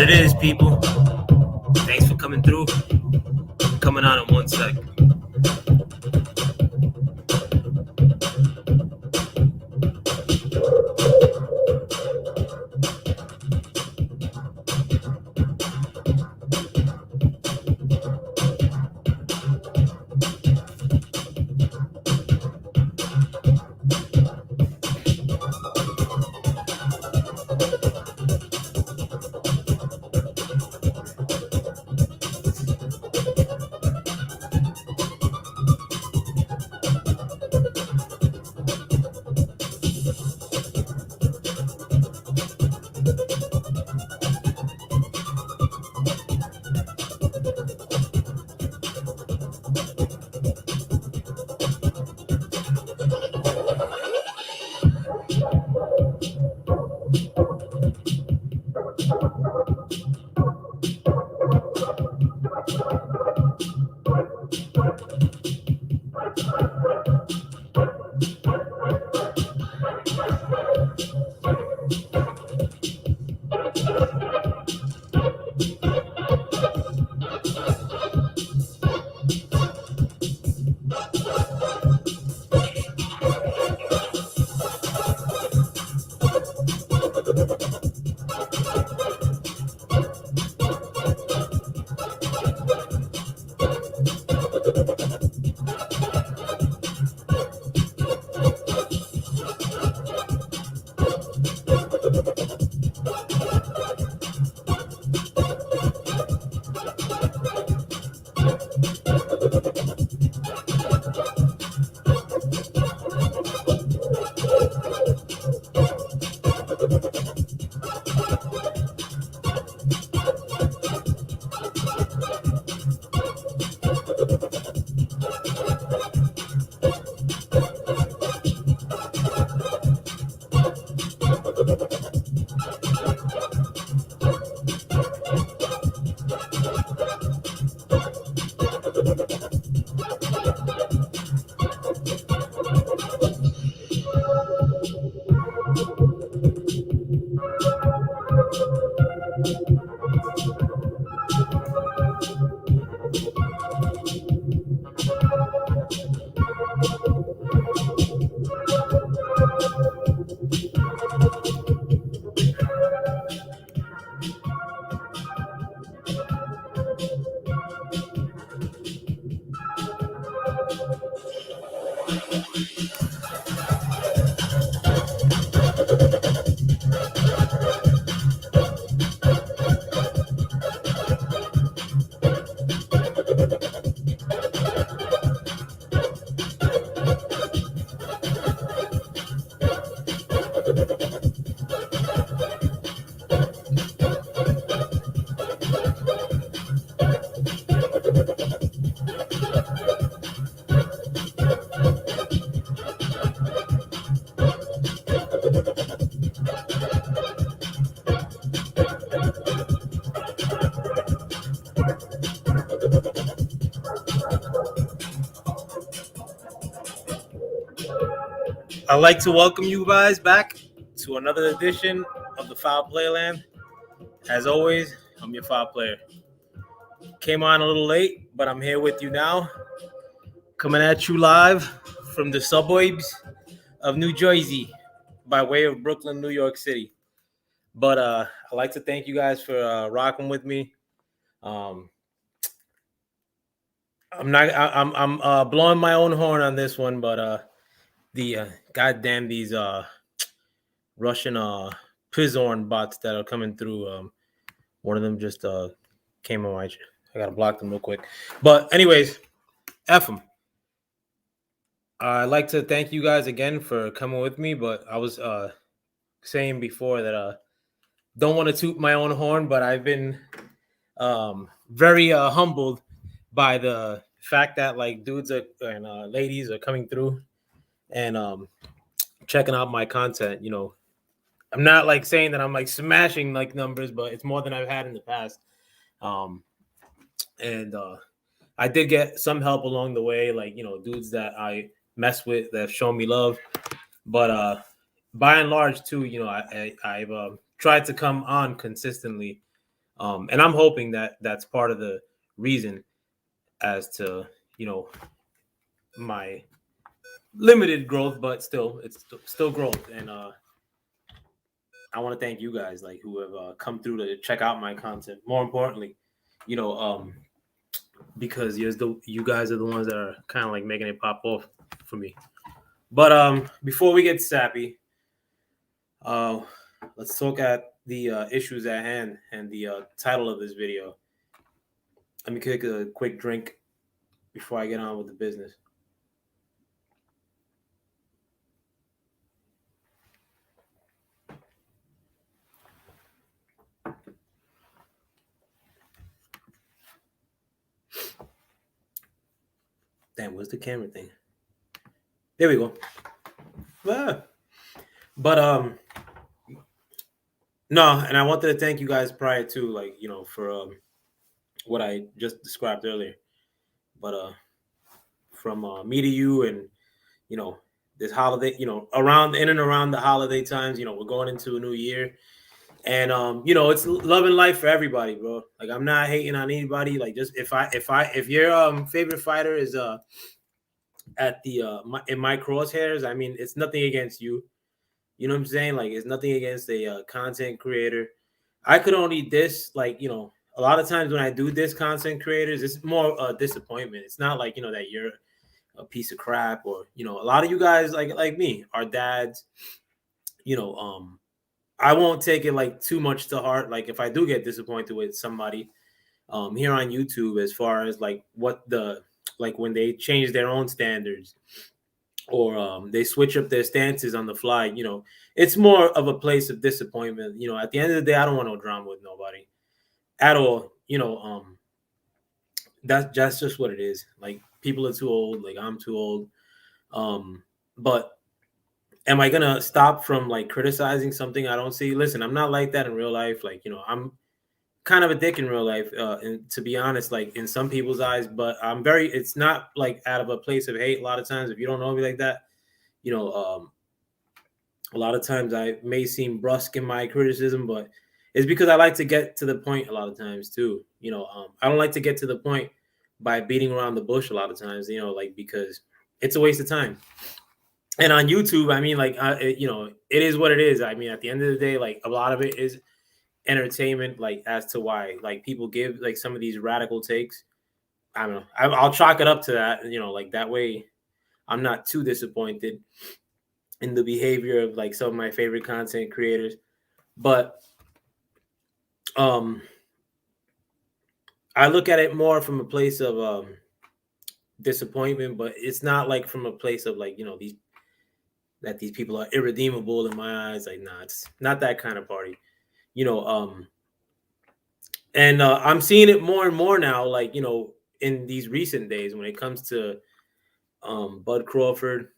it is, people. Thanks for coming through. I'm coming on in 1 sec. I'd like to welcome you guys back to another edition of the Foul Playland. As always, I'm your foul player. Came on a little late, but I'm here with you now. Coming at you live from the suburbs of New Jersey by way of Brooklyn, New York City. But I'd like to thank you guys for rocking with me. I'm blowing my own horn on this one, but the goddamn these Russian Pizorn bots that are coming through. One of them just came on my. I gotta block them real quick. But anyways, F them. I'd like to thank you guys again for coming with me. But I was saying before that don't want to toot my own horn, but I've been very humbled by the fact that like dudes and ladies are coming through and checking out my content. You know, I'm not like saying that I'm like smashing like numbers, but it's more than I've had in the past. And I did get some help along the way, like, you know, dudes that I mess with that have shown me love. But by and large, too, you know, I've tried to come on consistently And I'm hoping that that's part of the reason as to, you know, my limited growth, but still, it's still growth. And I want to thank you guys, like, who have come through to check out my content. More importantly, you know, because you guys are the ones that are kind of like making it pop off for me. But before we get sappy, let's talk at the issues at hand and the title of this video. Let me take a quick drink before I get on with the business. Damn, where's the camera thing? There we go. Ah. But no, and I wanted to thank you guys prior to, like, you know, for what I just described earlier. But from me to you, and you know, this holiday, you know, around in and around the holiday times, you know, we're going into a new year. And you know, it's love and life for everybody, bro. Like, I'm not hating on anybody. Like, just if your favorite fighter is at the in my crosshairs, I mean, it's nothing against you. You know what I'm saying? Like, it's nothing against a content creator. I could only diss, like, you know, a lot of times when I do diss content creators, it's more disappointment. It's not like, you know, that you're a piece of crap, or, you know, a lot of you guys like me are dads. You know, I won't take it like too much to heart. Like, if I do get disappointed with somebody here on YouTube, as far as like what the, like, when they change their own standards, or they switch up their stances on the fly, you know, it's more of a place of disappointment. You know, at the end of the day, I don't want no drama with nobody at all. You know, that's just what it is. Like, people are too old. Like, I'm too old. But am I gonna stop from like criticizing something I don't see? Listen, I'm not like that in real life. Like, you know, I'm kind of a dick in real life, and to be honest, like, in some people's eyes. But I'm very. It's not like out of a place of hate. A lot of times, if you don't know me like that, you know, a lot of times I may seem brusque in my criticism, but it's because I like to get to the point a lot of times too. You know, I don't like to get to the point by beating around the bush a lot of times. You know, like, because it's a waste of time. And on YouTube, I mean, like, you know, it is what it is. I mean, at the end of the day, like, a lot of it is entertainment, like, as to why, like, people give like some of these radical takes. I don't know. I'll chalk it up to that. You know, like, that way I'm not too disappointed in the behavior of like some of my favorite content creators. But I look at it more from a place of disappointment, but it's not like from a place of like, you know, these people are irredeemable in my eyes. Like, nah, it's not that kind of party. You know, and I'm seeing it more and more now, like, you know, in these recent days when it comes to Bud Crawford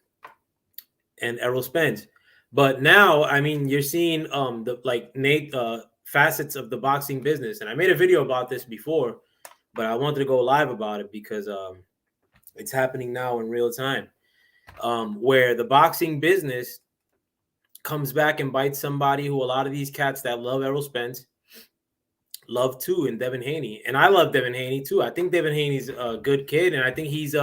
and Errol Spence. But now, I mean, you're seeing the like Nate facets of the boxing business. And I made a video about this before, but I wanted to go live about it because it's happening now in real time, where the boxing business comes back and bites somebody who a lot of these cats that love Errol Spence love too, and Devin Haney. And I love Devin Haney too. I think Devin Haney's a good kid, and I think he's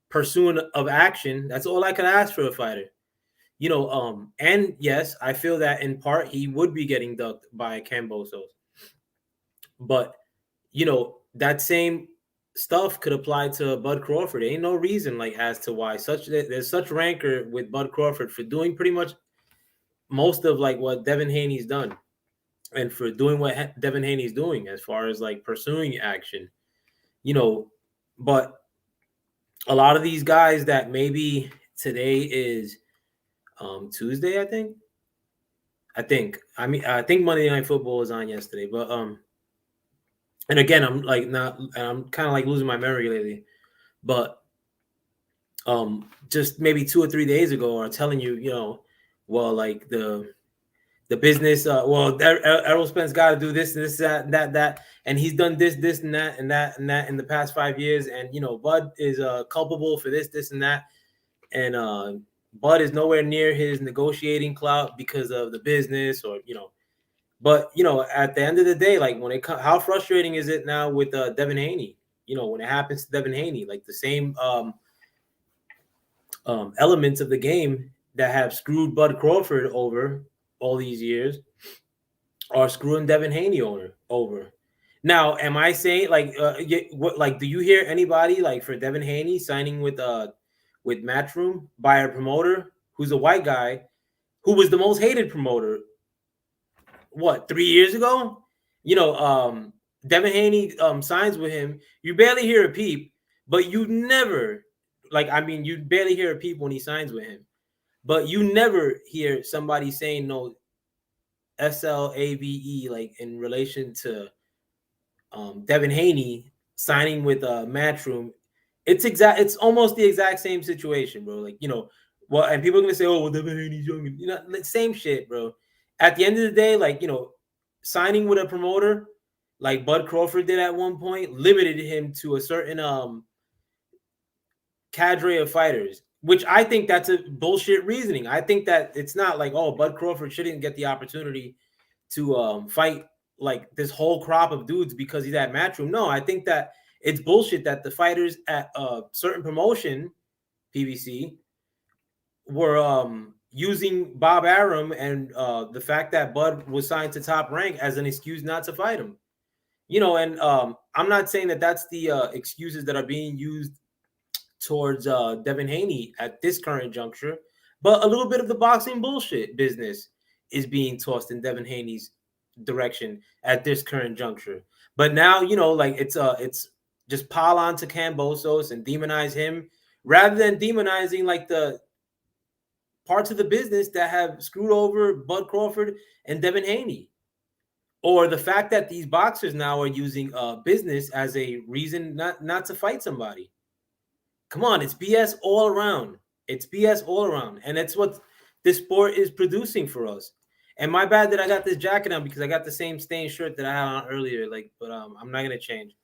pursuing of action. That's all I could ask for a fighter. You know, and yes, I feel that in part he would be getting ducked by Cambosos. But, you know, that same stuff could apply to Bud Crawford. There ain't no reason like as to why there's such rancor with Bud Crawford for doing pretty much most of like what Devin Haney's done, and for doing what Devin Haney's doing as far as like pursuing action. You know, but a lot of these guys that maybe today is Tuesday, I think. I mean, I think Monday Night Football was on yesterday, but and again, I'm like not, and I'm kind of like losing my memory lately, but just maybe 2 or 3 days ago, are telling you, you know, well, like the business, well, Errol Spence got to do this, that, and he's done this, and that, in the past 5 years, and you know, Bud is culpable for this, and that, and Bud is nowhere near his negotiating clout because of the business, or you know, But at the end of the day, like when it how frustrating is it now with Devin Haney? When it happens to Devin Haney, like the same elements of the game that have screwed Bud Crawford over all these years are screwing Devin Haney over. Now, am I saying like what like do you hear anybody like for Devin Haney signing with Matchroom by a promoter who's a white guy who was the most hated promoter 3 years ago? Devin Haney signs with him. You barely hear a peep, but you never you barely hear a peep when he signs with him. But you never hear somebody saying no SLAVE like in relation to Devin Haney signing with Matchroom. It's almost the exact same situation, bro. And people are gonna say, "Oh, well, Devin Haney's young." Same shit, bro. At the end of the day, signing with a promoter like Bud Crawford did at one point limited him to a certain cadre of fighters, which I think that's a bullshit reasoning. I think that it's not like, oh, Bud Crawford shouldn't get the opportunity to fight like this whole crop of dudes because he's at Matchroom. No, I think that it's bullshit that the fighters at a certain promotion, PBC, were using Bob Arum and the fact that Bud was signed to Top Rank as an excuse not to fight him. And I'm not saying that that's the excuses that are being used towards Devin Haney at this current juncture, but a little bit of the boxing bullshit business is being tossed in Devin Haney's direction at this current juncture. But now, it's just pile on to Kambosos and demonize him rather than demonizing like the parts of the business that have screwed over Bud Crawford and Devin Haney. Or the fact that these boxers now are using business as a reason not to fight somebody. Come on, it's BS all around. It's BS all around. And that's what this sport is producing for us. And my bad that I got this jacket on because I got the same stained shirt that I had on earlier. But I'm not gonna change.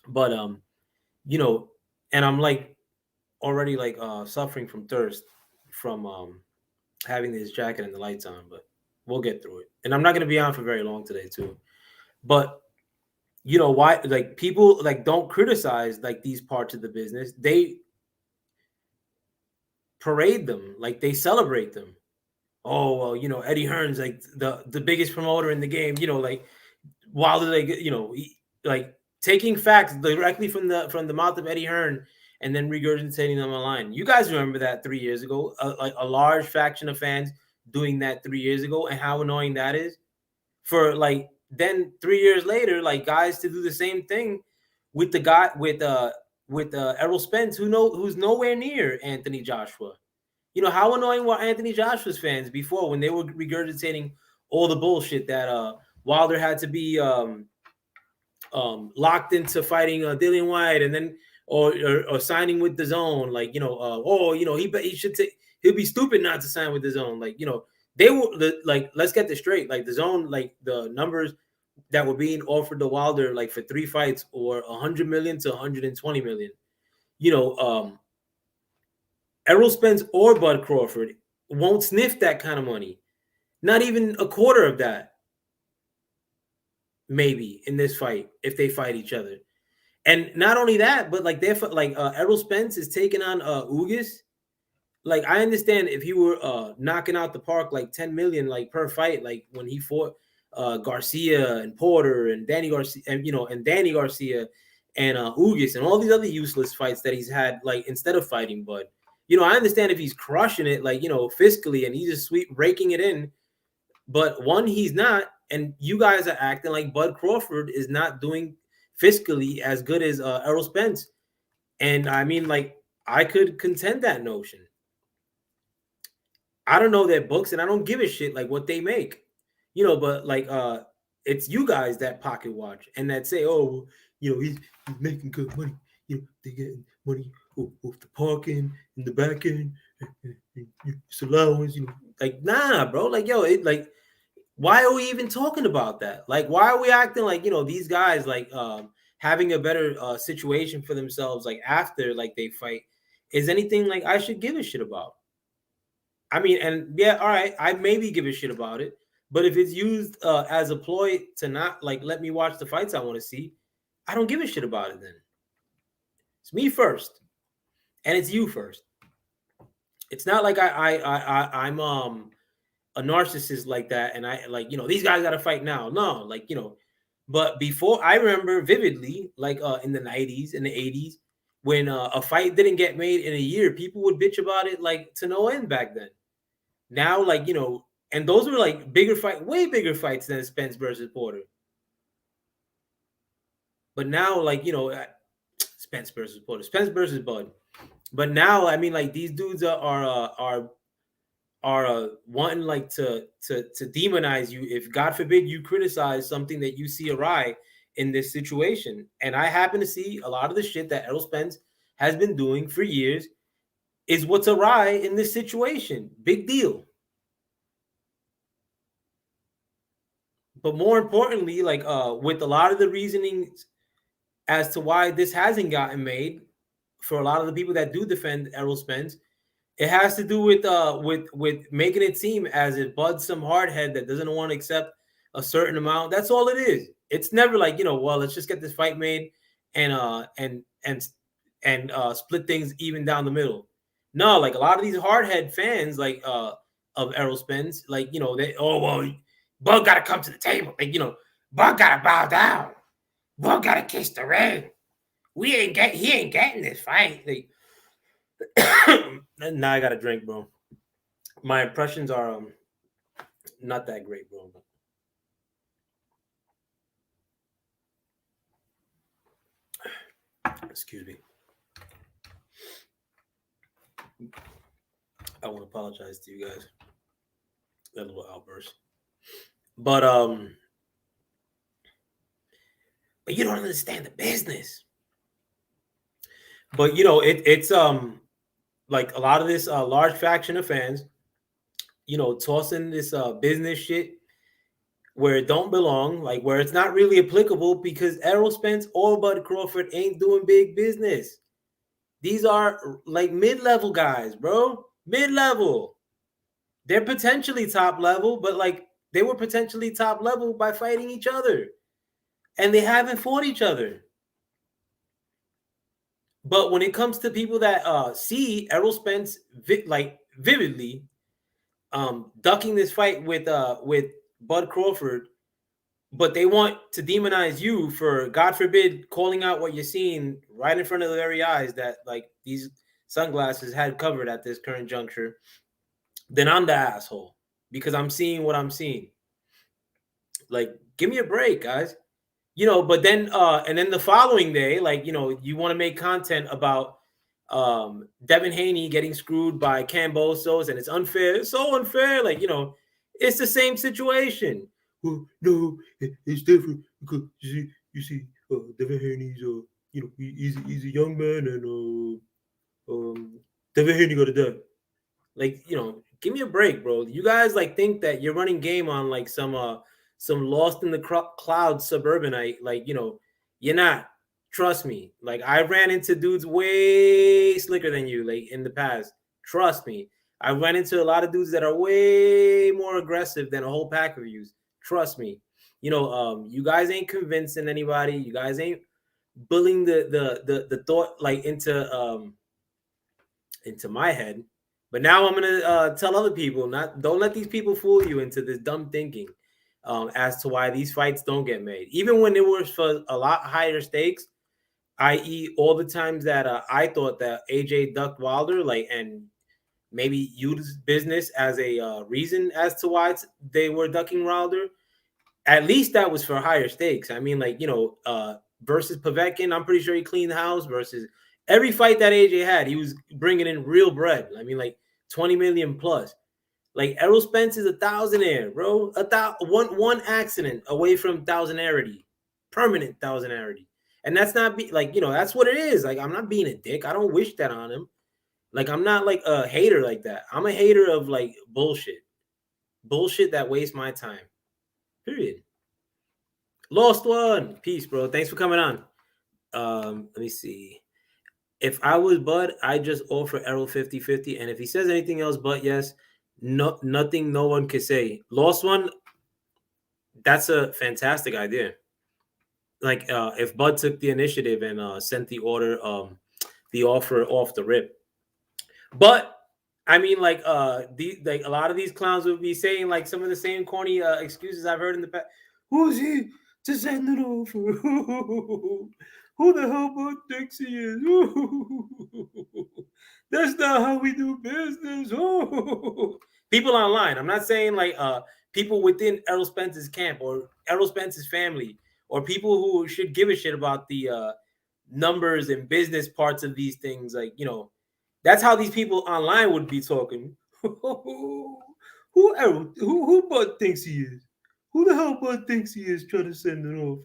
But and I'm already suffering from thirst from having this jacket and the lights on, but we'll get through it. And I'm not gonna be on for very long today, too. But why people don't criticize these parts of the business. They parade them, they celebrate them. Oh, well, Eddie Hearn's the biggest promoter in the game, Wilder, taking facts directly from the mouth of Eddie Hearn and then regurgitating them online. You guys remember that 3 years ago, a large faction of fans doing that 3 years ago, and how annoying that is for then 3 years later, guys to do the same thing with the guy with Errol Spence, who's nowhere near Anthony Joshua. How annoying were Anthony Joshua's fans before when they were regurgitating all the bullshit that Wilder had to be locked into fighting Dillian White and then or signing with DAZN, he'll be stupid not to sign with DAZN, they will let's get this straight. DAZN, the numbers that were being offered to Wilder, for 3 fights, or 100 million to 120 million. Errol Spence or Bud Crawford won't sniff that kind of money. Not even a quarter of that. Maybe in this fight if they fight each other. And not only that, but Errol Spence is taking on Ugas. I understand if he were knocking out the park 10 million per fight, when he fought Garcia and Porter and Danny Garcia and Danny Garcia and Ugas and all these other useless fights that he's had instead of fighting Bud. I understand if he's crushing it fiscally and he's just raking it in, but one, he's not, and you guys are acting like Bud Crawford is not doing fiscally as good as Errol Spence. And I mean, I could contend that notion. I don't know their books and I don't give a shit what they make, but it's you guys that pocket watch and that say, oh, he's making good money. They're getting money off the parking in the back end, it's allowance, nah, bro. Why are we even talking about that? Why are we acting these guys having a better situation for themselves after they fight is anything I should give a shit about? I mean, and yeah, all right, I maybe give a shit about it, But if it's used as a ploy to not like let me watch the fights I want to see, I don't give a shit about it then. It's me first, and it's you first. It's not like I'm a narcissist like that, and I like these guys got to fight now. No, like but before I remember vividly, like in the 90s and the 80s, when a fight didn't get made in a year, people would bitch about it like to no end back then. Now, like and those were like way bigger fights than Spence versus Porter. But now, like Spence versus Porter, Spence versus Bud. But now, I mean, like these dudes are wanting like to demonize you if God forbid you criticize something that you see awry in this situation. And I happen to see a lot of the shit that Errol Spence has been doing for years is what's awry in this situation. Big deal. But more importantly, like with a lot of the reasoning as to why this hasn't gotten made for a lot of the people that do defend Errol Spence, it has to do with making it seem as if Bud's some hardhead that doesn't want to accept a certain amount. That's all it is. It's never like well, let's just get this fight made and split things even down the middle. No, like a lot of these hardhead fans, like of Errol Spence, like they Bud got to come to the table, like Bud got to bow down, Bud got to kiss the ring. He ain't getting this fight. Like, now I got a drink, bro. My impressions are not that great, bro. Excuse me. I want to apologize to you guys. That little outburst. But you don't understand the business. But it's like a lot of this large faction of fans, tossing this business shit where it don't belong, like where it's not really applicable because Errol Spence or Bud Crawford ain't doing big business. These are like mid-level guys, bro. Mid-level. They're potentially top level, but like they were potentially top level by fighting each other. And they haven't fought each other. But when it comes to people that see Errol Spence vividly ducking this fight with Bud Crawford, but they want to demonize you for, God forbid, calling out what you're seeing right in front of their very eyes that like these sunglasses had covered at this current juncture, then I'm the asshole because I'm seeing what I'm seeing. Like, give me a break, guys. But then and then the following day, like, you want to make content about Devin Haney getting screwed by Cambosos and it's unfair. It's so unfair. Like, it's the same situation. Well, no, it's different because you see, Devin Haney's he's a young man and Devin Haney got to die. Like, give me a break, bro. You guys like think that you're running game on like some lost in the cloud suburbanite. Like, you're not. Trust me. Like, I ran into dudes way slicker than you, like in the past. Trust me. I ran into a lot of dudes that are way more aggressive than a whole pack of yous. Trust me. You guys ain't convincing anybody. You guys ain't bullying the thought like into my head. But now I'm gonna tell other people, don't let these people fool you into this dumb thinking as to why these fights don't get made. Even when it was for a lot higher stakes, i.e. all the times that I thought that AJ ducked Wilder, like, and maybe used business as a reason as to why they were ducking Wilder, at least that was for higher stakes. I mean, like, versus Povetkin, I'm pretty sure he cleaned the house. Versus every fight that AJ had, he was bringing in real bread. I mean, like 20 million plus. Like, Errol Spence is a thousandaire, bro. One accident away from thousandarity, permanent thousandarity. And that's not that's what it is. Like, I'm not being a dick. I don't wish that on him. Like, I'm not like a hater like that. I'm a hater of like bullshit that wastes my time. Period. Lost one. Peace, bro. Thanks for coming on. Let me see. If I was Bud, I'd just offer Errol 50-50. And if he says anything else but yes, nothing no one could say. Lost one, That's a fantastic idea. Like if Bud took the initiative and sent the offer off the rip. But I mean, like like a lot of these clowns would be saying like some of the same corny excuses I've heard in the past. Who's he to send it over? Who the hell Bud thinks he is? That's not how we do business. People online. I'm not saying like people within Errol Spence's camp or Errol Spence's family or people who should give a shit about the numbers and business parts of these things. Like, that's how these people online would be talking. Who Bud thinks he is? Who the hell Bud thinks he is trying to send it off?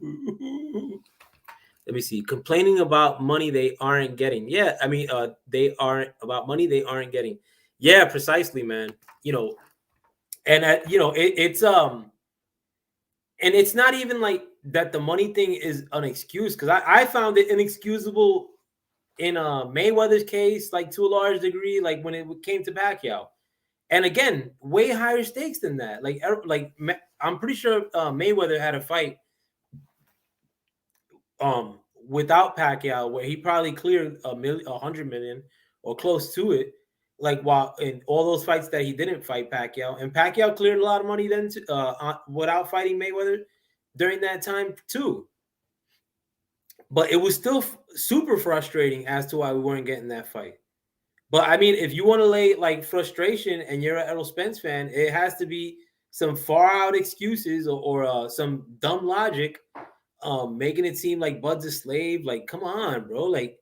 Let me see. Complaining about money they aren't getting. Yeah, I mean, they aren't about money they aren't getting. Yeah, precisely, man. And and it's not even like that. The money thing is an excuse because I found it inexcusable in Mayweather's case, like to a large degree, like when it came to Pacquiao. And again, way higher stakes than that. I'm pretty sure Mayweather had a fight without Pacquiao where he probably cleared 100 million or close to it. Like while in all those fights that he didn't fight Pacquiao, and Pacquiao cleared a lot of money then without fighting Mayweather during that time too. But it was still super frustrating as to why we weren't getting that fight. But I mean, if you want to lay like frustration and you're an Errol Spence fan, it has to be some far out excuses or some dumb logic, making it seem like Bud's a slave. Like, come on, bro. Like,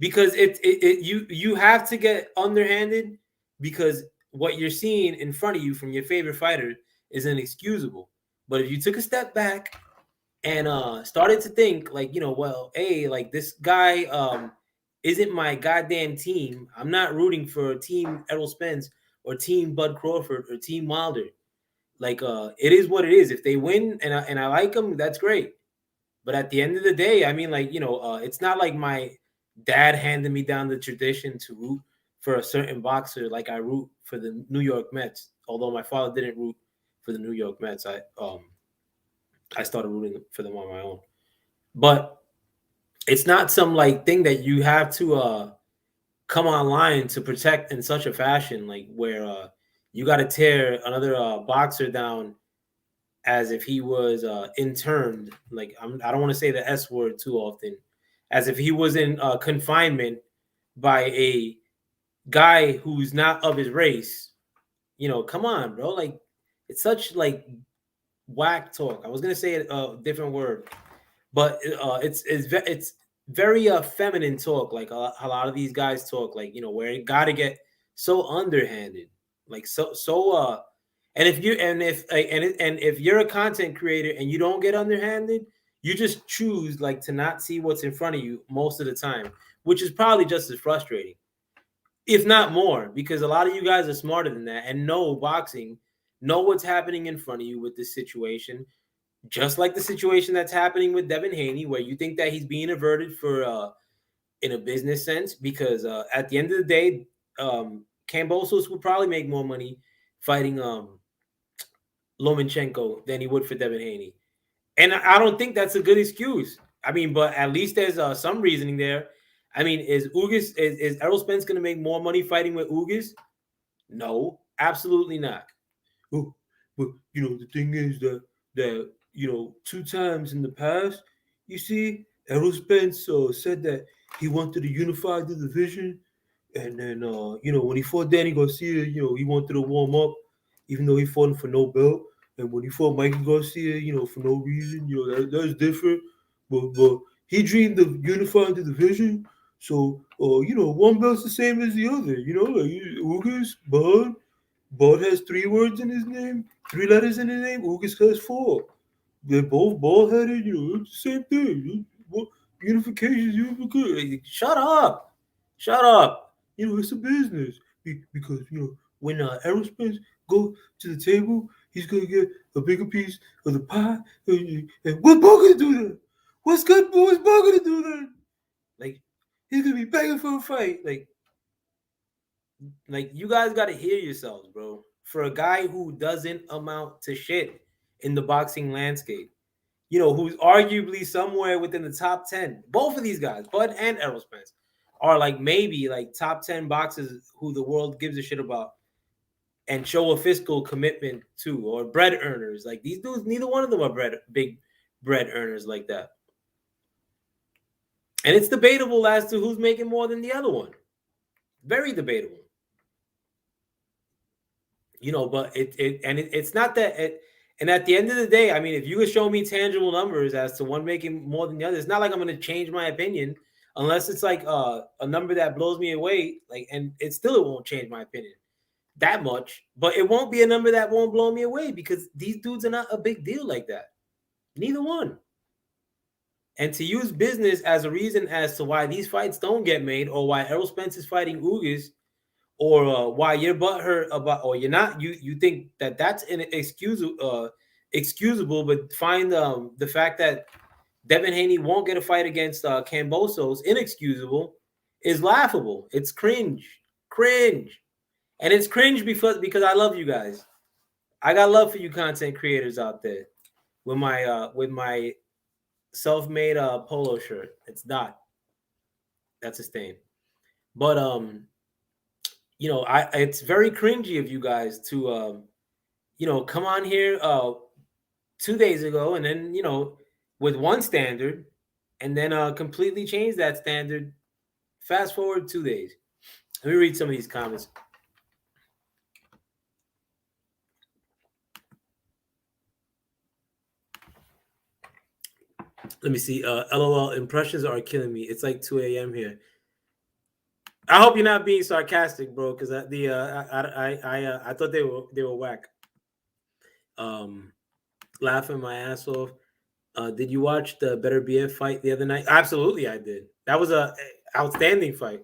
because you have to get underhanded because what you're seeing in front of you from your favorite fighter is inexcusable. But if you took a step back and started to think like, well, hey, like this guy isn't my goddamn team. I'm not rooting for Team Errol Spence or Team Bud Crawford or Team Wilder. Like it is what it is. If they win and I like them, that's great. But at the end of the day, I mean, like, it's not like my dad handed me down the tradition to root for a certain boxer like I root for the New York Mets. Although my father didn't root for the New York Mets, I started rooting for them on my own. But it's not some like thing that you have to come online to protect in such a fashion, like where you got to tear another boxer down as if he was interned. Like I don't want to say the S word too often, as if he was in confinement by a guy who's not of his race. Come on, bro. Like it's such like whack talk. I was gonna say a different word, but it's very feminine talk, like a lot of these guys talk, like where you got to get so underhanded, like and if you're a content creator and you don't get underhanded, you just choose like to not see what's in front of you most of the time, which is probably just as frustrating, if not more, because a lot of you guys are smarter than that and know boxing, know what's happening in front of you with this situation, just like the situation that's happening with Devin Haney, where you think that he's being averted for in a business sense, because at the end of the day, Kambosos would probably make more money fighting Lomachenko than he would for Devin Haney, and I don't think that's a good excuse. I mean, but at least there's some reasoning there. I mean, is Errol Spence going to make more money fighting with Ugas? No, absolutely not. Oh, but the thing is that two times in the past, you see, Errol Spence said that he wanted to unify the division, and then when he fought Danny Garcia, he wanted to warm up, even though he fought him for no belt. And when he fought Mikey Garcia, for no reason, that's different. But he dreamed of unifying the division. So one belt's the same as the other. Like Ugas, Bud has three words in his name, three letters in his name. Ugas has four. They're both bald headed. It's the same thing. Unification is unification. Shut up. Shut up. It's a business. Because, when Errol Spence go to the table, he's going to get a bigger piece of the pie. And what's Bud going to do then? What's Bud going to do then? Like, he's going to be begging for a fight. Like you guys got to hear yourselves, bro. For a guy who doesn't amount to shit in the boxing landscape. You know, who's arguably somewhere within the top 10. Both of these guys, Bud and Errol Spence, are like maybe like top 10 boxers who the world gives a shit about and show a fiscal commitment to, or bread earners. Like these dudes, neither one of them are big bread earners like that. And it's debatable as to who's making more than the other one. Very debatable. You know, but it's not that it. And at the end of the day, I mean, if you could show me tangible numbers as to one making more than the other, it's not like I'm going to change my opinion unless it's like a number that blows me away. Like, and it won't change my opinion that much, but it won't be a number that won't blow me away because these dudes are not a big deal like that. Neither one. And to use business as a reason as to why these fights don't get made, or why Errol Spence is fighting Ugas, or why you're butthurt about, or you're not, you think that that's excusable, but find the fact that Devin Haney won't get a fight against Cambosos inexcusable, is laughable. It's cringe, and it's cringe because I love you guys. I got love for you content creators out there. With my self-made polo shirt, it's not. That's a stain, but you know, it's very cringy of you guys to you know, come on here 2 days ago and then, you know, with one standard and then completely change that standard. Fast forward 2 days. Let me read some of these comments. Let me see. LOL, impressions are killing me. It's like 2 a.m. here. I hope you're not being sarcastic, bro, because I thought they were whack. Laughing my ass off. Did you watch the Better BF fight the other night? Absolutely, I did. That was a outstanding fight,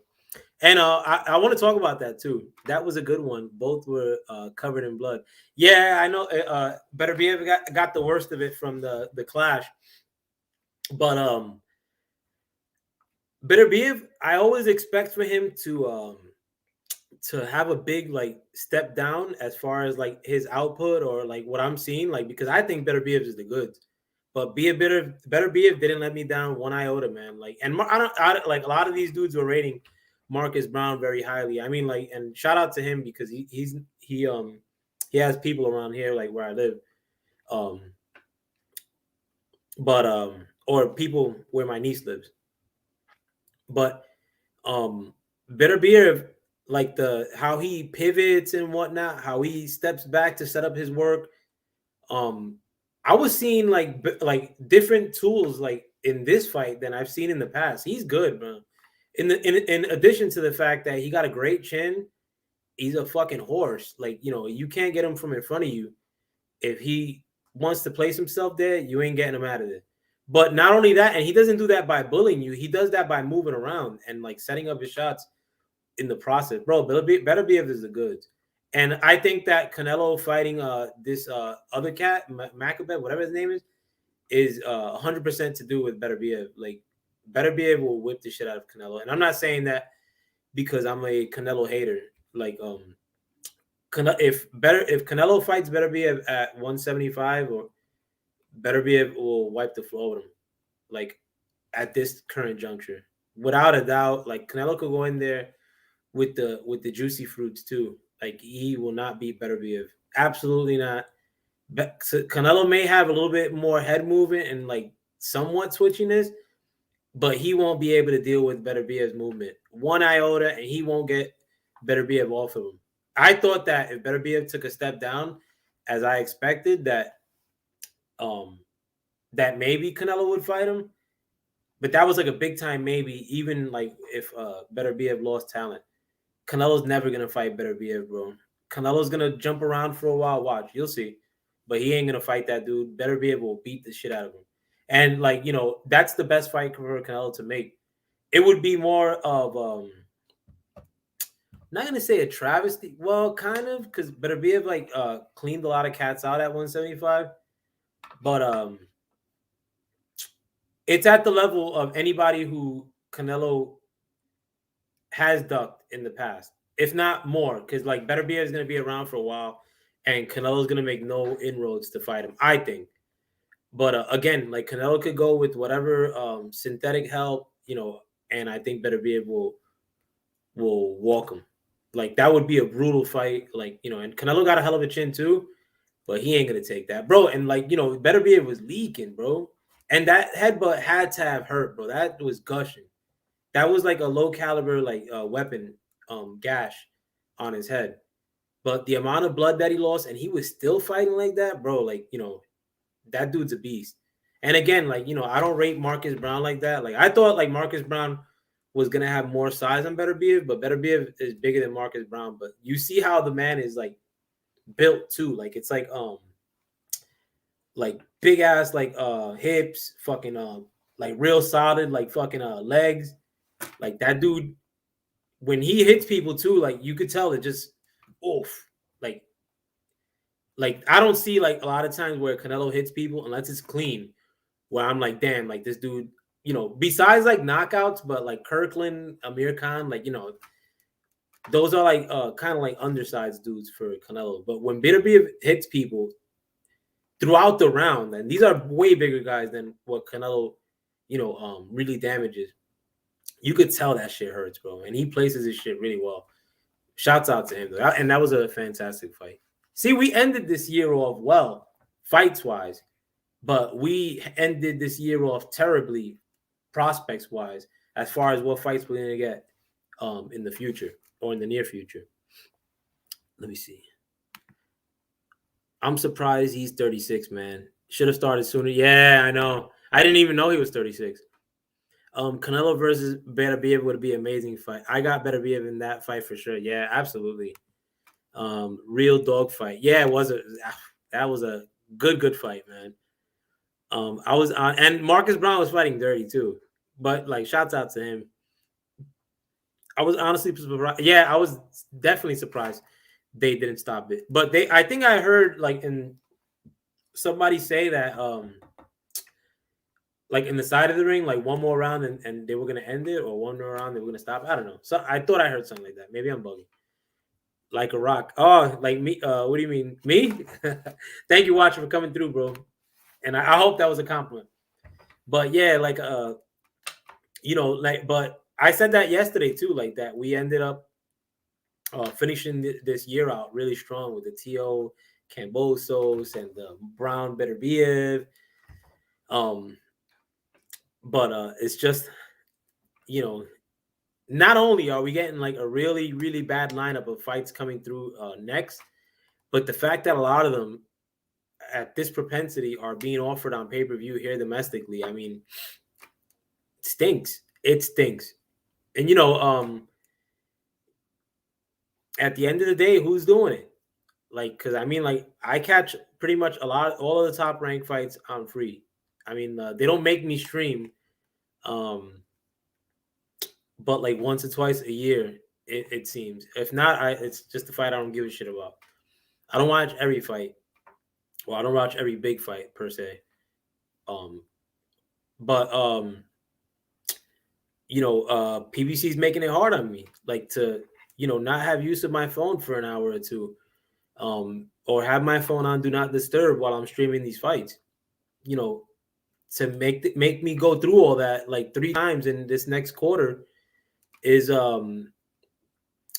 and I want to talk about that too. That was a good one. Both were covered in blood. Yeah, I know. Better BF got the worst of it from the clash, but Better BF, I always expect for him to have a big like step down as far as like his output or like what I'm seeing, like because I think Better BF is the goods. But Better BF didn't let me down one iota, man. Like, and I like a lot of these dudes were rating Marcus Brown very highly. I mean, like, and shout out to him because he has people around here like where I live, but or people where my niece lives. But Better BF, like how he pivots and whatnot, how he steps back to set up his work. I was seeing like different tools like in this fight than I've seen in the past. He's good, bro. In addition to the fact that he got a great chin, he's a fucking horse. Like, you know, you can't get him from in front of you. If he wants to place himself there, you ain't getting him out of there. But not only that, and he doesn't do that by bullying you. He does that by moving around and like setting up his shots in the process, bro. Better be if there's the goods. And I think that Canelo fighting this other cat, Macabeth, whatever his name is 100% to do with Better BF. Like, Better BF will whip the shit out of Canelo. And I'm not saying that because I'm a Canelo hater. Like, if Canelo fights Better BF at 175, or Better BF will wipe the floor with him. Like, at this current juncture, without a doubt, like Canelo could go in there with the juicy fruits too. Like, he will not beat Better BF. Absolutely not. Canelo may have a little bit more head movement and like somewhat switchiness, but he won't be able to deal with Better BF's movement one iota, and he won't get Better BF off of him. I thought that if Better BF took a step down, as I expected, that maybe Canelo would fight him, but that was like a big time maybe. Even like if Better BF lost talent, Canelo's never gonna fight Better BF, bro. Canelo's gonna jump around for a while. Watch, you'll see. But he ain't gonna fight that dude. Better BF will beat the shit out of him. And like, you know, that's the best fight for Canelo to make. It would be more of not gonna say a travesty. Well, kind of, because Better BF like cleaned a lot of cats out at 175. But it's at the level of anybody who Canelo has ducked in the past, if not more, because like Better BF is going to be around for a while, and Canelo's gonna make no inroads to fight him, I think. But again, like Canelo could go with whatever synthetic help, and I think Beterbiev will walk him. Like that would be a brutal fight. Like and Canelo got a hell of a chin too, but he ain't gonna take that, bro. And like Beterbiev was leaking, bro, and that headbutt had to have hurt, bro. That was gushing. That was like a low caliber like weapon gash on his head. But the amount of blood that he lost, and he was still fighting like that, bro. Like that dude's a beast. And again, like I don't rate Marcus Brown like that. Like I thought like Marcus Brown was gonna have more size on Beterbiev, but Beterbiev is bigger than Marcus Brown. But you see how the man is like built too. Like it's like big ass like hips, fucking like real solid, like fucking legs. Like that dude, when he hits people too, like you could tell it just oof. Like I don't see like a lot of times where Canelo hits people unless it's clean, where I'm like, damn, like this dude, besides like knockouts, but like Kirkland, Amir Khan, like those are like kind of like undersized dudes for Canelo. But when Beterbiev hits people throughout the round, and these are way bigger guys than what Canelo, really damages. You could tell that shit hurts, bro. And he places his shit really well. Shouts out to him, though. And that was a fantastic fight. See, we ended this year off well, fights-wise, but we ended this year off terribly, prospects-wise, as far as what fights we're going to get in the future or in the near future. Let me see. I'm surprised he's 36, man. Should have started sooner. Yeah, I know. I didn't even know he was 36. Canelo versus Beterbiev would be an amazing fight. I got Beterbiev in that fight for sure. Yeah, absolutely. Real dog fight. Yeah, that was a good fight, man. I was on, and Marcus Brown was fighting dirty too. But like, shouts out to him. I was honestly surprised. Yeah, I was definitely surprised they didn't stop it. But I think I heard like in somebody say that like in the side of the ring, like one more round and they were gonna end it, or one more round they were gonna stop. I don't know. So I thought I heard something like that. Maybe I'm bugging. Like a rock. Oh, like me. What do you mean? Me? Thank you, Watcher, for coming through, bro. And I hope that was a compliment. But yeah, like but I said that yesterday too, like that we ended up finishing this year out really strong with the T.O. Cambosos and the Brown Beterbiev. But it's just, not only are we getting like a really, really bad lineup of fights coming through next, but the fact that a lot of them at this propensity are being offered on pay-per-view here domestically, I mean, it stinks. It stinks. And, at the end of the day, who's doing it? Like, because I mean, like, I catch pretty much all of the top ranked fights on free. I mean, they don't make me stream, but like once or twice a year, it seems. If not, it's just a fight I don't give a shit about. I don't watch every fight. Well, I don't watch every big fight per se. But PBC is making it hard on me, like to not have use of my phone for an hour or two, or have my phone on do not disturb while I'm streaming these fights. To make me go through all that like 3 times in this next quarter is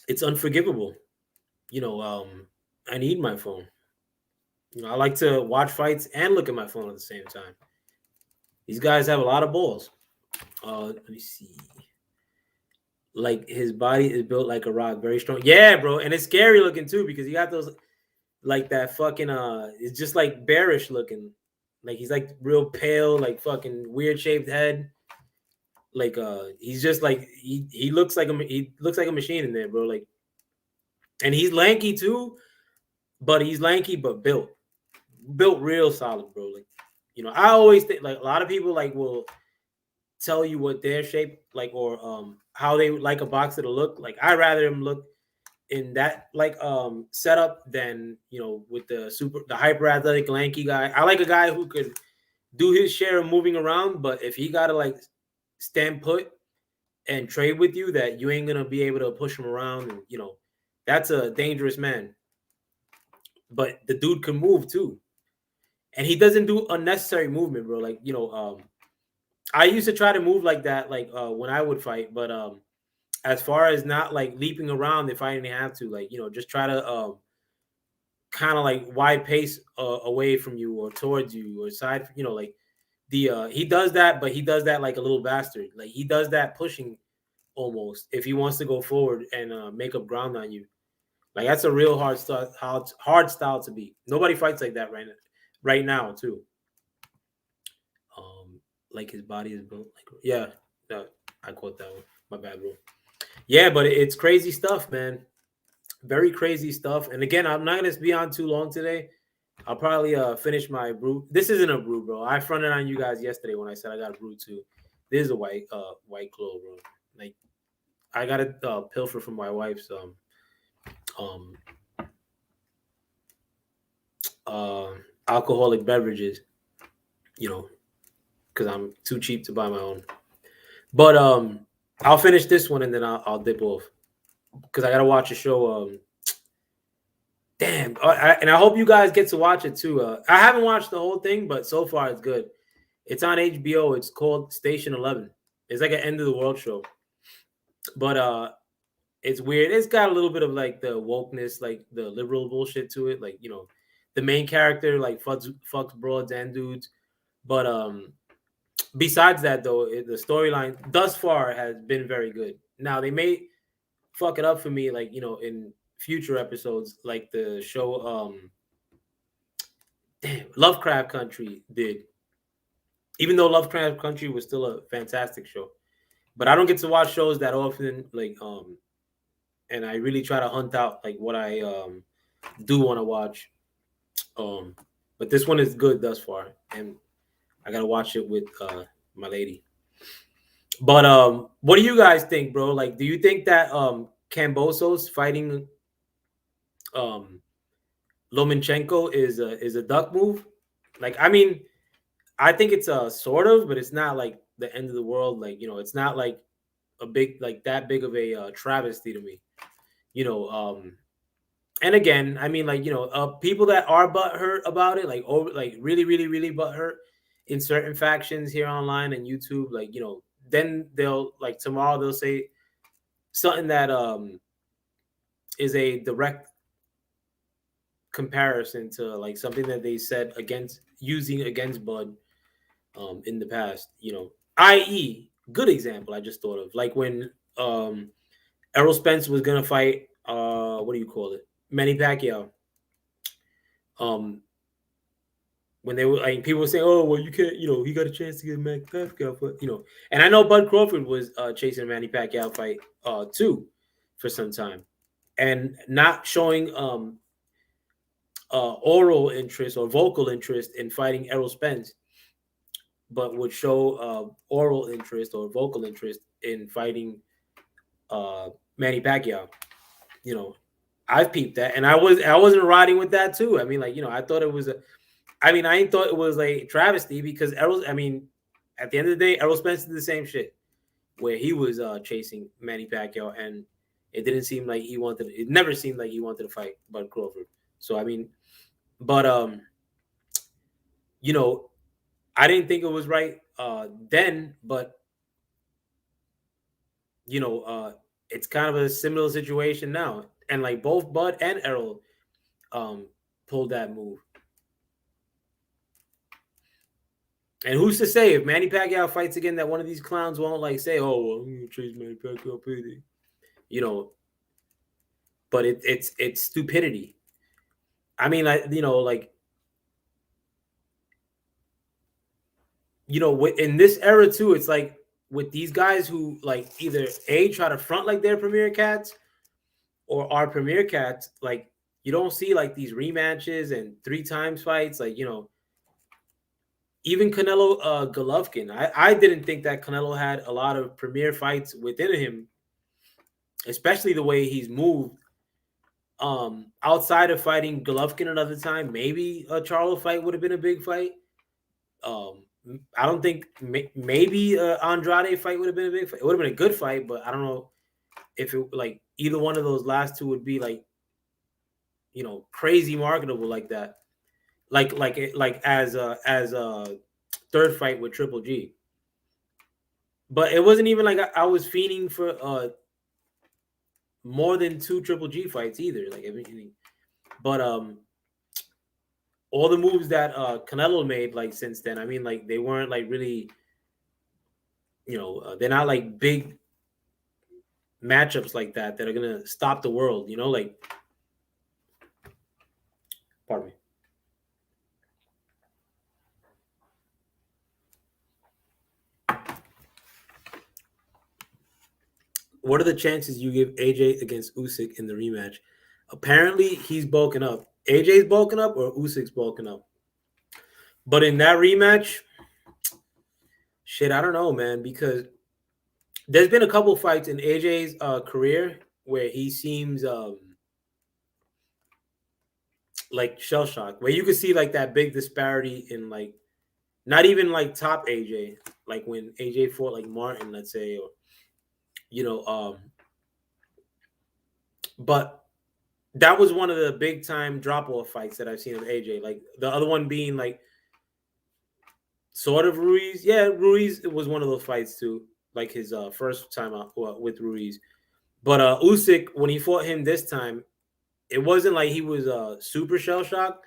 it's unforgivable. I need my phone. I like to watch fights and look at my phone at the same time. These guys have a lot of balls. Let me see. Like his body is built like a rock, very strong. Yeah, bro, and it's scary looking too because he got those like that fucking it's just like bearish looking. Like he's like real pale, like fucking weird shaped head. Like he's just like he looks like a machine in there, bro. Like, and he's lanky too, but he's lanky but built real solid, bro. Like, I always think like a lot of people like will tell you what their shape like or how they would like a boxer to look. Like I rather him look in that like setup than with the hyper athletic lanky guy. I like a guy who could do his share of moving around, but if he gotta like stand put and trade with you, that you ain't gonna be able to push him around, and that's a dangerous man. but the dude can move too, and he doesn't do unnecessary movement, bro. Like I used to try to move like that, like when I would fight, but as far as not like leaping around if I didn't have to, like just try to kind of like wide pace away from you or towards you or side, like the he does that, but he does that like a little bastard. Like he does that pushing almost if he wants to go forward and make up ground on you. Like that's a real hard style to beat. Nobody fights like that right now too. Like his body is built like yeah. No, I quote that one. My bad, bro. Yeah, but it's crazy stuff, man. Very crazy stuff. And again, I'm not gonna be on too long today. I'll probably finish my brew. This isn't a brew, bro. I fronted on you guys yesterday when I said I got a brew too. This is a white claw, bro. Like I got a pilfer from my wife's um uh alcoholic beverages, because I'm too cheap to buy my own. But I'll finish this one and then I'll dip off because I gotta watch a show. Damn, and I hope you guys get to watch it too. I haven't watched the whole thing, but so far it's good. It's on HBO. It's called Station 11. It's like an end of the world show, but it's weird. It's got a little bit of like the wokeness, like the liberal bullshit to it. Like the main character like fucks broads and dudes, but besides that though, the storyline thus far has been very good. Now they may fuck it up for me, like in future episodes, like the show Lovecraft Country did. Even though Lovecraft Country was still a fantastic show, but I don't get to watch shows that often, like and I really try to hunt out like what I do want to watch. But this one is good thus far, and I gotta watch it with my lady. But what do you guys think, bro? Like, do you think that Kambosos fighting Lomachenko is a duck move? Like, I mean, I think it's a sort of, but it's not like the end of the world. Like, it's not like a big like that big of a travesty to me. You know, and again, I mean, like people that are butthurt about it, like over, like really, really, really butthurt in certain factions here online and YouTube, like then they'll like tomorrow they'll say something that is a direct comparison to like something that they said against using against Bud in the past, i.e. good example I just thought of, like when Errol Spence was gonna fight what do you call it, Manny Pacquiao. When they were like people were saying, oh well, you can't, he got a chance to get Manny Pacquiao, but and I know Bud Crawford was chasing a Manny Pacquiao fight too for some time, and not showing oral interest or vocal interest in fighting Errol Spence, but would show oral interest or vocal interest in fighting Manny Pacquiao. I've peeped that, and I wasn't riding with that too. I mean, like I thought it was I ain't thought it was a travesty because Errol. I mean, at the end of the day, Errol Spence did the same shit where he was chasing Manny Pacquiao, and it didn't seem like he wanted. It never seemed like he wanted to fight Bud Crawford. So I mean, but I didn't think it was right then, but it's kind of a similar situation now, and like both Bud and Errol pulled that move. And who's to say if Manny Pacquiao fights again that one of these clowns won't like say, "Oh, well, I'm gonna chase Manny Pacquiao," But it's stupidity. I mean, like in this era too, it's like with these guys who like either try to front like they're Premier Cats or are Premier Cats, like you don't see like these rematches and 3 times fights, like even Canelo Golovkin. I didn't think that Canelo had a lot of premier fights within him, especially the way he's moved. Outside of fighting Golovkin another time, maybe a Charlo fight would have been a big fight. I don't think maybe Andrade fight would have been a big fight. It would have been a good fight, but I don't know if it like either one of those last two would be like crazy marketable like that. Like as a third fight with Triple G. But it wasn't even like I was fiending for more than two Triple G fights either. Like everything. But all the moves that Canelo made like since then, I mean, like they weren't like really, they're not like big matchups like that are gonna stop the world. Like, pardon me. What are the chances you give AJ against Usyk in the rematch? Apparently, he's bulking up. AJ's bulking up, or Usyk's bulking up. But in that rematch, shit, I don't know, man, because there's been a couple fights in AJ's career where he seems like shell shocked, where you could see like that big disparity in like not even like top AJ, like when AJ fought like Martin, let's say, or you know, um, but that was one of the big time drop off fights that I've seen of AJ. Like the other one being like sort of Ruiz. Yeah, Ruiz it was one of those fights too, like his first time out with Ruiz. But Usyk, when he fought him this time, it wasn't like he was super shell shocked,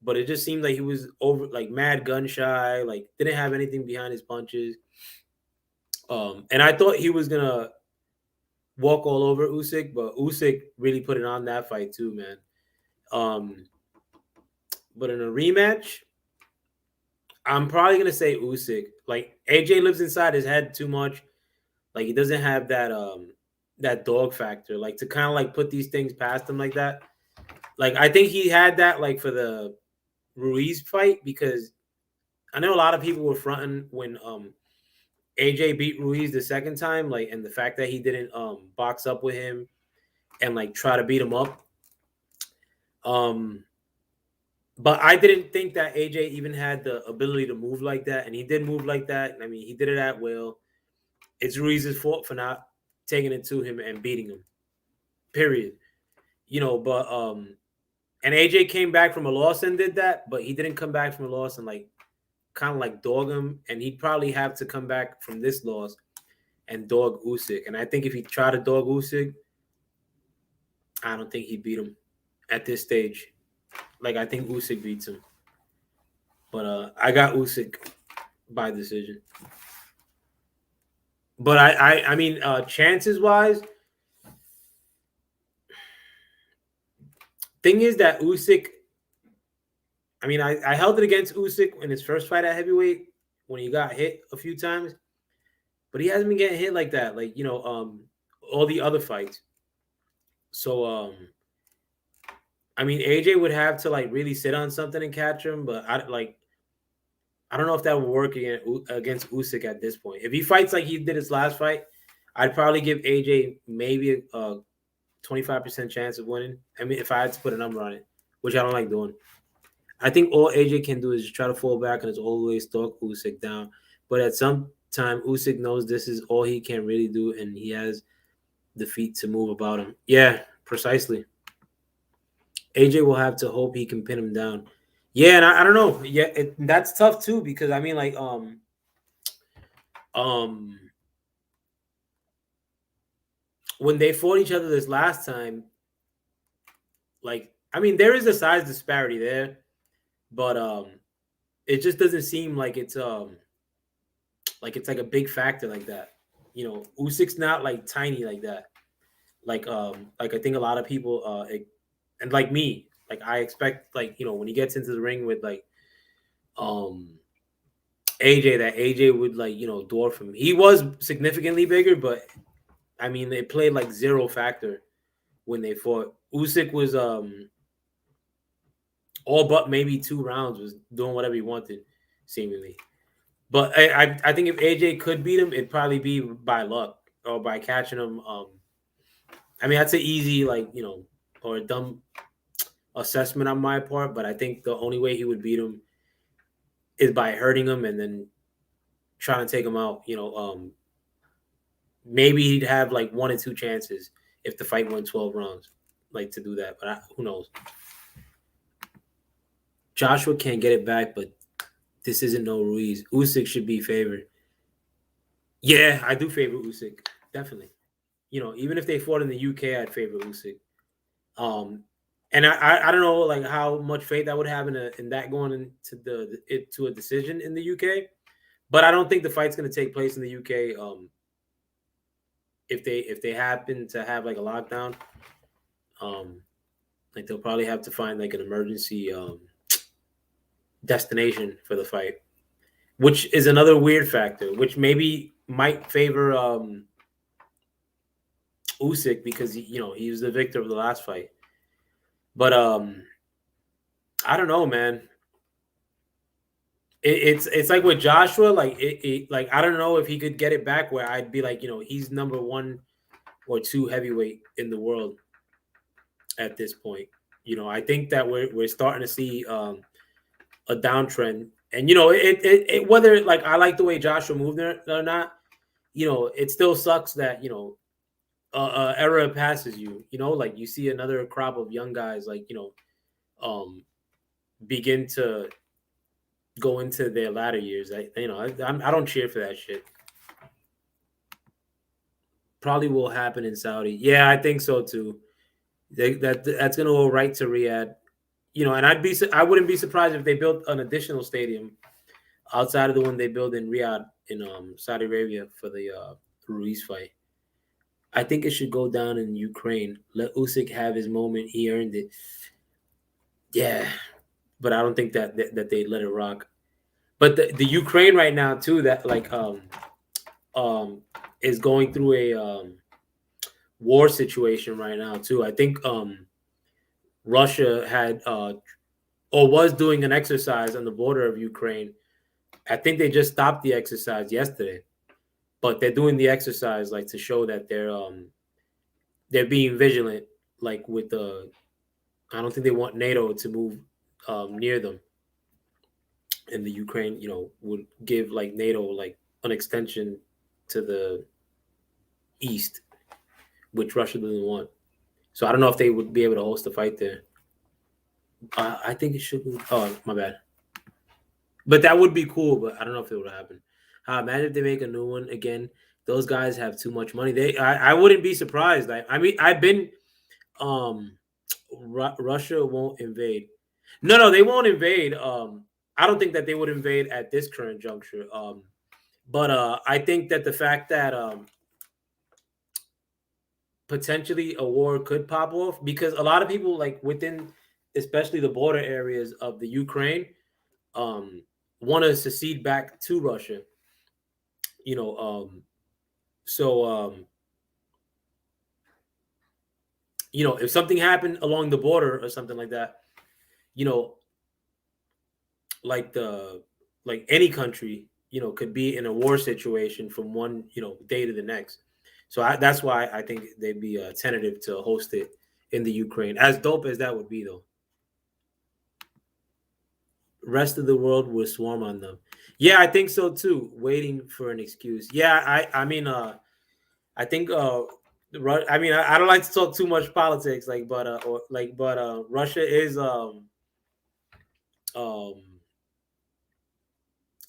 but it just seemed like he was over like mad gun shy, like didn't have anything behind his punches. And I thought he was gonna walk all over Usyk, but Usyk really put it on that fight too, man. Um, but in a rematch, I'm probably gonna say Usyk. Like AJ lives inside his head too much. Like he doesn't have that dog factor, like to kind of like put these things past him like that. Like I think he had that like for the Ruiz fight because I know a lot of people were fronting when AJ beat Ruiz the second time, like and the fact that he didn't box up with him and like try to beat him up. Um but I didn't think that AJ even had the ability to move like that, and he did move like that. I mean, he did it at will. It's Ruiz's fault for not taking it to him and beating him. Period. But and AJ came back from a loss and did that, but he didn't come back from a loss and like kind of like dog him, and he'd probably have to come back from this loss and dog Usyk. And I think if he tried to dog Usyk, I don't think he beat him at this stage. Like I think Usyk beats him, but I got Usyk by decision. But I mean, chances wise, thing is that Usyk. I mean, I held it against Usyk in his first fight at heavyweight when he got hit a few times, but he hasn't been getting hit like that. Like all the other fights. So I mean, AJ would have to like really sit on something and catch him, but I don't know if that would work against Usyk at this point. If he fights like he did his last fight, I'd probably give AJ maybe a 25% chance of winning. I mean, if I had to put a number on it, which I don't like doing. I think all AJ can do is just try to fall back and it's always stalk Usyk down. But at some time, Usyk knows this is all he can really do, and he has the feet to move about him. Yeah, precisely. AJ will have to hope he can pin him down. Yeah, and I don't know. Yeah, that's tough too because I mean, like, um, when they fought each other this last time, like, I mean, there is a size disparity there, but it just doesn't seem like it's like a big factor like that. Usyk's not like tiny like that. Like I think a lot of people and like me, like I expect like when he gets into the ring with like um AJ that AJ would like dwarf him. He was significantly bigger, but I mean they played like zero factor when they fought. Usyk was all but maybe 2 rounds was doing whatever he wanted, seemingly. But I think if AJ could beat him, it'd probably be by luck or by catching him. I mean that's an easy or a dumb assessment on my part, but I think the only way he would beat him is by hurting him and then trying to take him out. Maybe he'd have like 1 or 2 chances if the fight went 12 rounds. like to do that, but who knows? Joshua can't get it back, but this isn't no Ruiz. Usyk should be favored. Yeah, I do favor Usyk, definitely. Even if they fought in the UK, I'd favor Usyk. And I don't know like how much faith I would have in that going into to a decision in the UK, but I don't think the fight's going to take place in the UK. If they happen to have like a lockdown, like they'll probably have to find like an emergency destination for the fight, which is another weird factor, which maybe might favor Usyk because he was the victor of the last fight. But I don't know, man. It's like with Joshua, like like I don't know if he could get it back where I'd be like, he's number 1 or 2 heavyweight in the world at this point. I think that we're starting to see a downtrend, and it whether like I like the way Joshua moved there or not, it still sucks that era passes you. Like you see another crop of young guys like begin to go into their latter years. I don't cheer for that shit. Probably will happen in Saudi. Yeah, I think so too. That's gonna go right to Riyadh. And I wouldn't be surprised if they built an additional stadium outside of the one they built in Riyadh in Saudi Arabia for the Ruiz fight. I think it should go down in Ukraine. Let Usyk have his moment. He earned it. Yeah, but I don't think that they let it rock. But the Ukraine right now too, that like is going through a war situation right now too. I think Russia had or was doing an exercise on the border of Ukraine. I think they just stopped the exercise yesterday, but they're doing the exercise like to show that they're being vigilant. Like with I don't think they want NATO to move near them, and the Ukraine, would give like NATO like an extension to the east, which Russia doesn't want. So I don't know if they would be able to host a fight there. I think it should be. Oh, my bad. But that would be cool. But I don't know if it would happen. Imagine if they make a new one again. Those guys have too much money. I wouldn't be surprised. I mean, I've been. Russia won't invade. No, they won't invade. I don't think that they would invade at this current juncture. But I think that the fact that potentially a war could pop off because a lot of people like within, especially the border areas of the Ukraine, want to secede back to Russia. So if something happened along the border or something like that, you know, like any country, could be in a war situation from one, day to the next. So that's why I think they'd be tentative to host it in the Ukraine. As dope as that would be, though. Rest of the world will swarm on them. Yeah, I think so too. Waiting for an excuse. Yeah, I mean, I think I mean, I don't like to talk too much politics, like, but Russia is um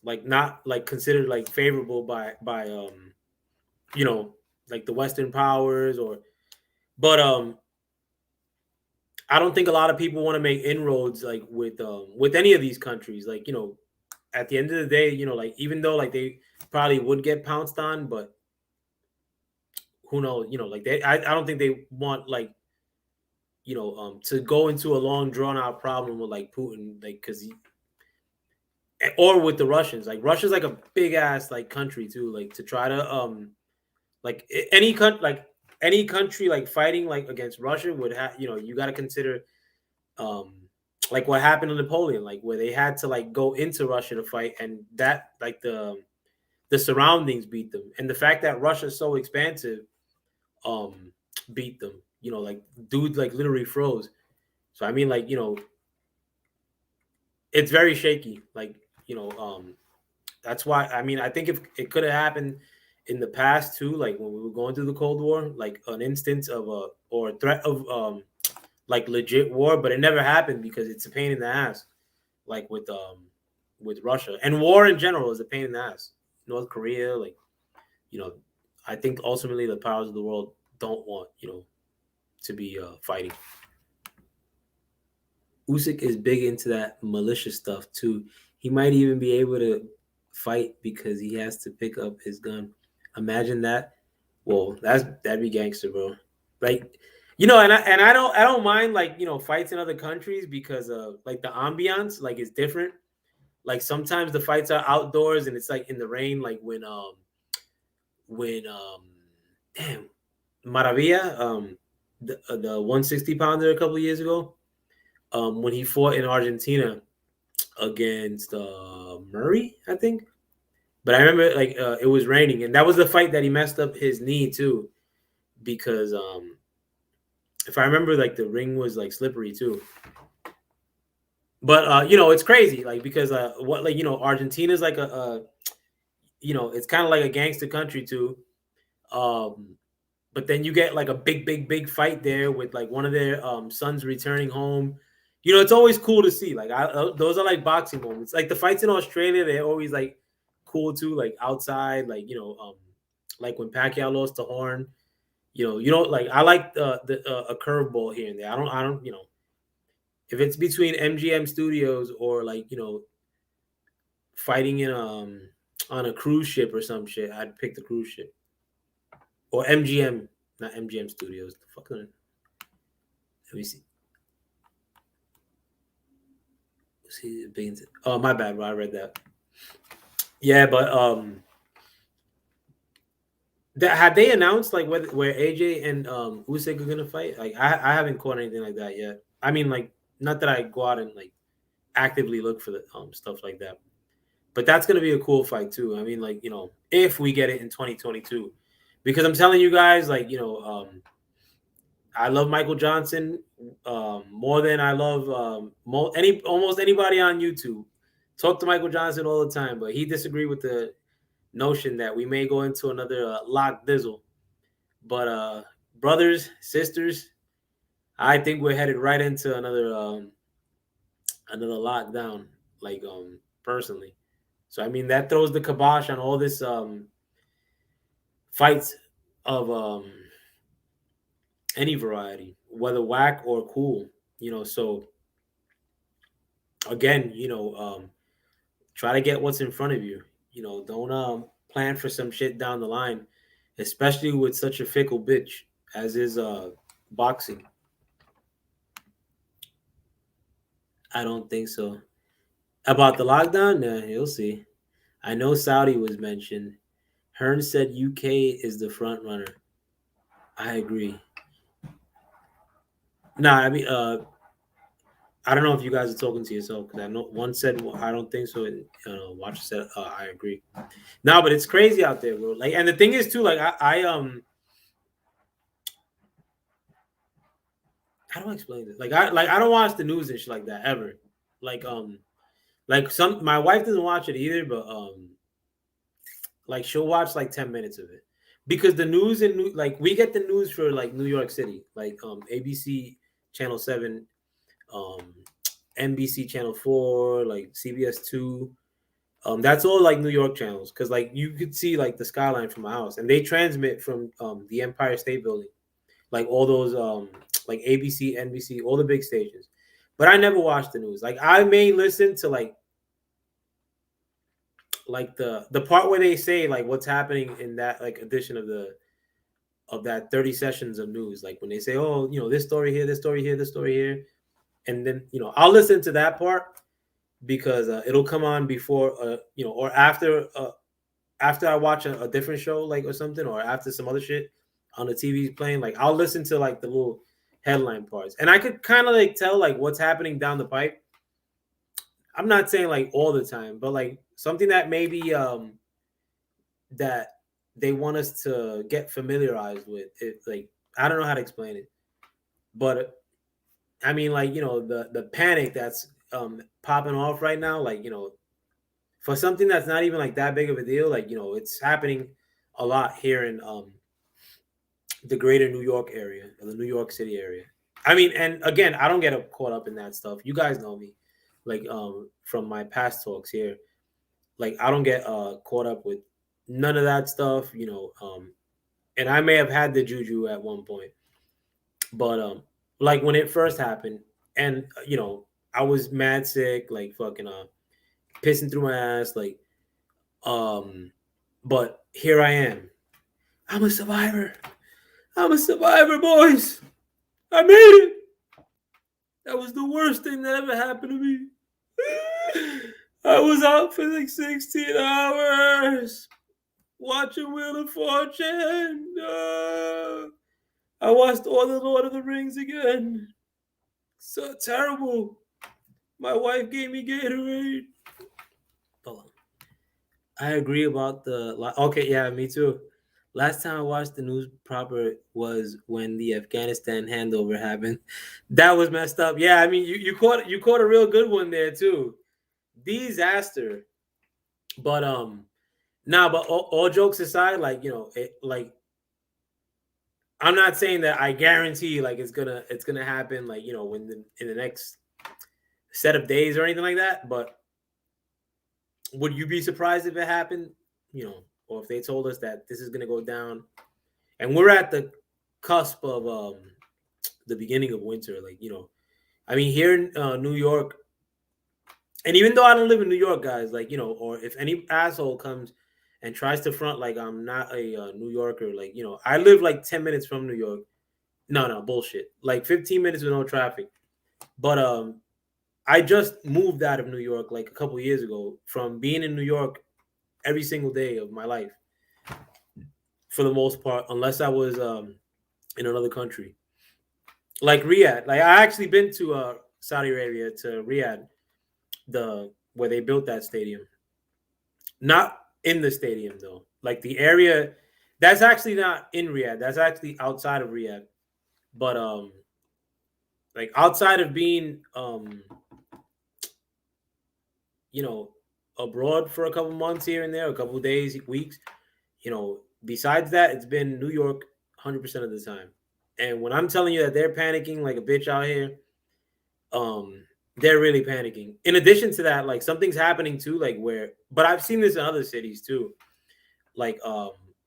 like not like considered like favorable by like the Western powers but I don't think a lot of people want to make inroads like with any of these countries. Like, at the end of the day, like even though like they probably would get pounced on, but who knows, like I don't think they want like, to go into a long drawn out problem with like Putin, like or with the Russians. Like Russia's like a big ass like country too, like to try to like any country like fighting like against Russia would have, you got to consider like what happened to Napoleon, like where they had to like go into Russia to fight, and that like the surroundings beat them, and the fact that Russia's so expansive beat them. Like dude like literally froze. So I mean, like, it's very shaky. Like, that's why I mean I think if it could have happened in the past too, like when we were going through the Cold War, like an instance of a or a threat of like legit war, but it never happened because it's a pain in the ass. Like with Russia, and war in general is a pain in the ass. North Korea, like, you know, I think ultimately the powers of the world don't want, to be fighting. Usyk is big into that malicious stuff too. He might even be able to fight because he has to pick up his gun. Imagine that. Well, that'd be gangster, bro. Like, and I don't mind, like, fights in other countries because like the ambiance like is different. Like sometimes the fights are outdoors and it's like in the rain, like when damn, Maravilla, the 160 pounder a couple of years ago, when he fought in Argentina against Murray, I think. But I remember, like, it was raining, and that was the fight that he messed up his knee too, because if I remember, like, the ring was like slippery too. But it's crazy, like, because what, like, Argentina's like it's kind of like a gangster country too. Um, but then you get like a big fight there with like one of their sons returning home. It's always cool to see. Like, those are like boxing moments. Like the fights in Australia, they're always like cool too. Like outside, like like when Pacquiao lost to Horn. Like I like the a curveball here and there. I don't if it's between MGM Studios or like fighting in on a cruise ship or some shit, I'd pick the cruise ship or MGM, not MGM Studios. The fuck. Let me see. See, oh, my bad, bro. I read that. Yeah, but had they announced like where AJ and Usyk are gonna fight? Like I haven't caught anything like that yet. I mean, like, not that I go out and like actively look for the stuff like that. But that's gonna be a cool fight too. I mean, like, if we get it in 2022, because I'm telling you guys, like, I love Michael Johnson more than I love almost anybody on YouTube. Talk to Michael Johnson all the time, but he disagreed with the notion that we may go into another lock dizzle. But brothers, sisters, I think we're headed right into another lockdown. Like, personally, so I mean that throws the kibosh on all this fights of any variety, whether whack or cool. So again, try to get what's in front of you. Don't plan for some shit down the line, especially with such a fickle bitch as is boxing. I don't think so. About the lockdown, nah, you'll see. I know Saudi was mentioned. Hearn said UK is the front runner. I agree. Nah, I mean, I don't know if you guys are talking to yourself because I know one said, well, I don't think so, and Watcher said I agree. No, but it's crazy out there, bro. Like, and the thing is too, like, I how do I explain this? I don't watch the news and shit like that ever. Like some my wife doesn't watch it either, but like she'll watch like 10 minutes of it because the news and like we get the news for like New York City, like ABC Channel 7, um NBC Channel 4, like CBS 2. That's all like New York channels because like you could see like the skyline from my house, and they transmit from the Empire State Building, like all those like ABC, NBC, all the big stations. But I never watch the news. Like I may listen to like the part where they say like what's happening in that like edition of that 30 sessions of news. Like when they say, oh, this story here, this story here, this story here, and then I'll listen to that part because it'll come on before or after I watch a different show, like, or something, or after some other shit on the TV playing. Like I'll listen to like the little headline parts, and I could kind of like tell like what's happening down the pipe. I'm not saying like all the time, but like something that maybe that they want us to get familiarized with it. Like I don't know how to explain it, but I mean, like, the panic that's popping off right now, like, for something that's not even like that big of a deal, like, it's happening a lot here in the greater New York area, or the New York City area. I mean, and again, I don't get caught up in that stuff. You guys know me, like from my past talks here. Like I don't get caught up with none of that stuff, you know. And I may have had the juju at one point, but like when it first happened, and you know, I was mad sick, like fucking pissing through my ass, like um, but here I am. I'm a survivor. I'm a survivor, boys. I made it. That was the worst thing that ever happened to me. I was out for like 16 hours watching Wheel of Fortune. I watched all the Lord of the Rings again. So terrible. My wife gave me Gatorade. Hold on. I agree about the. Okay, yeah, me too. Last time I watched the news proper was when the Afghanistan handover happened. That was messed up. Yeah, I mean, you caught a real good one there too. Disaster. But but all jokes aside, like you know, like I'm not saying that I guarantee like it's gonna happen like you know in the next set of days or anything like that. But would you be surprised if it happened? You know, or if they told us that this is gonna go down, and we're at the cusp of the beginning of winter. Like you know, I mean here in New York, and even though I don't live in New York, guys, like you know, or if any asshole comes and tries to front like I'm not a New Yorker, like you know, I live like 10 minutes from New York. No, bullshit. Like 15 minutes with no traffic. But I just moved out of New York like a couple years ago from being in New York every single day of my life, for the most part, unless I was in another country, like Riyadh. Like I actually been to Saudi Arabia, to Riyadh, the where they built that stadium. Not in the stadium though. Like the area that's actually not in Riyadh. That's actually outside of Riyadh. But like outside of being you know, abroad for a couple months here and there, a couple days, weeks, you know, besides that, it's been New York 100% of the time. And when I'm telling you that they're panicking like a bitch out here, they're really panicking. In addition to that, like something's happening too, like where, but I've seen this in other cities too. Like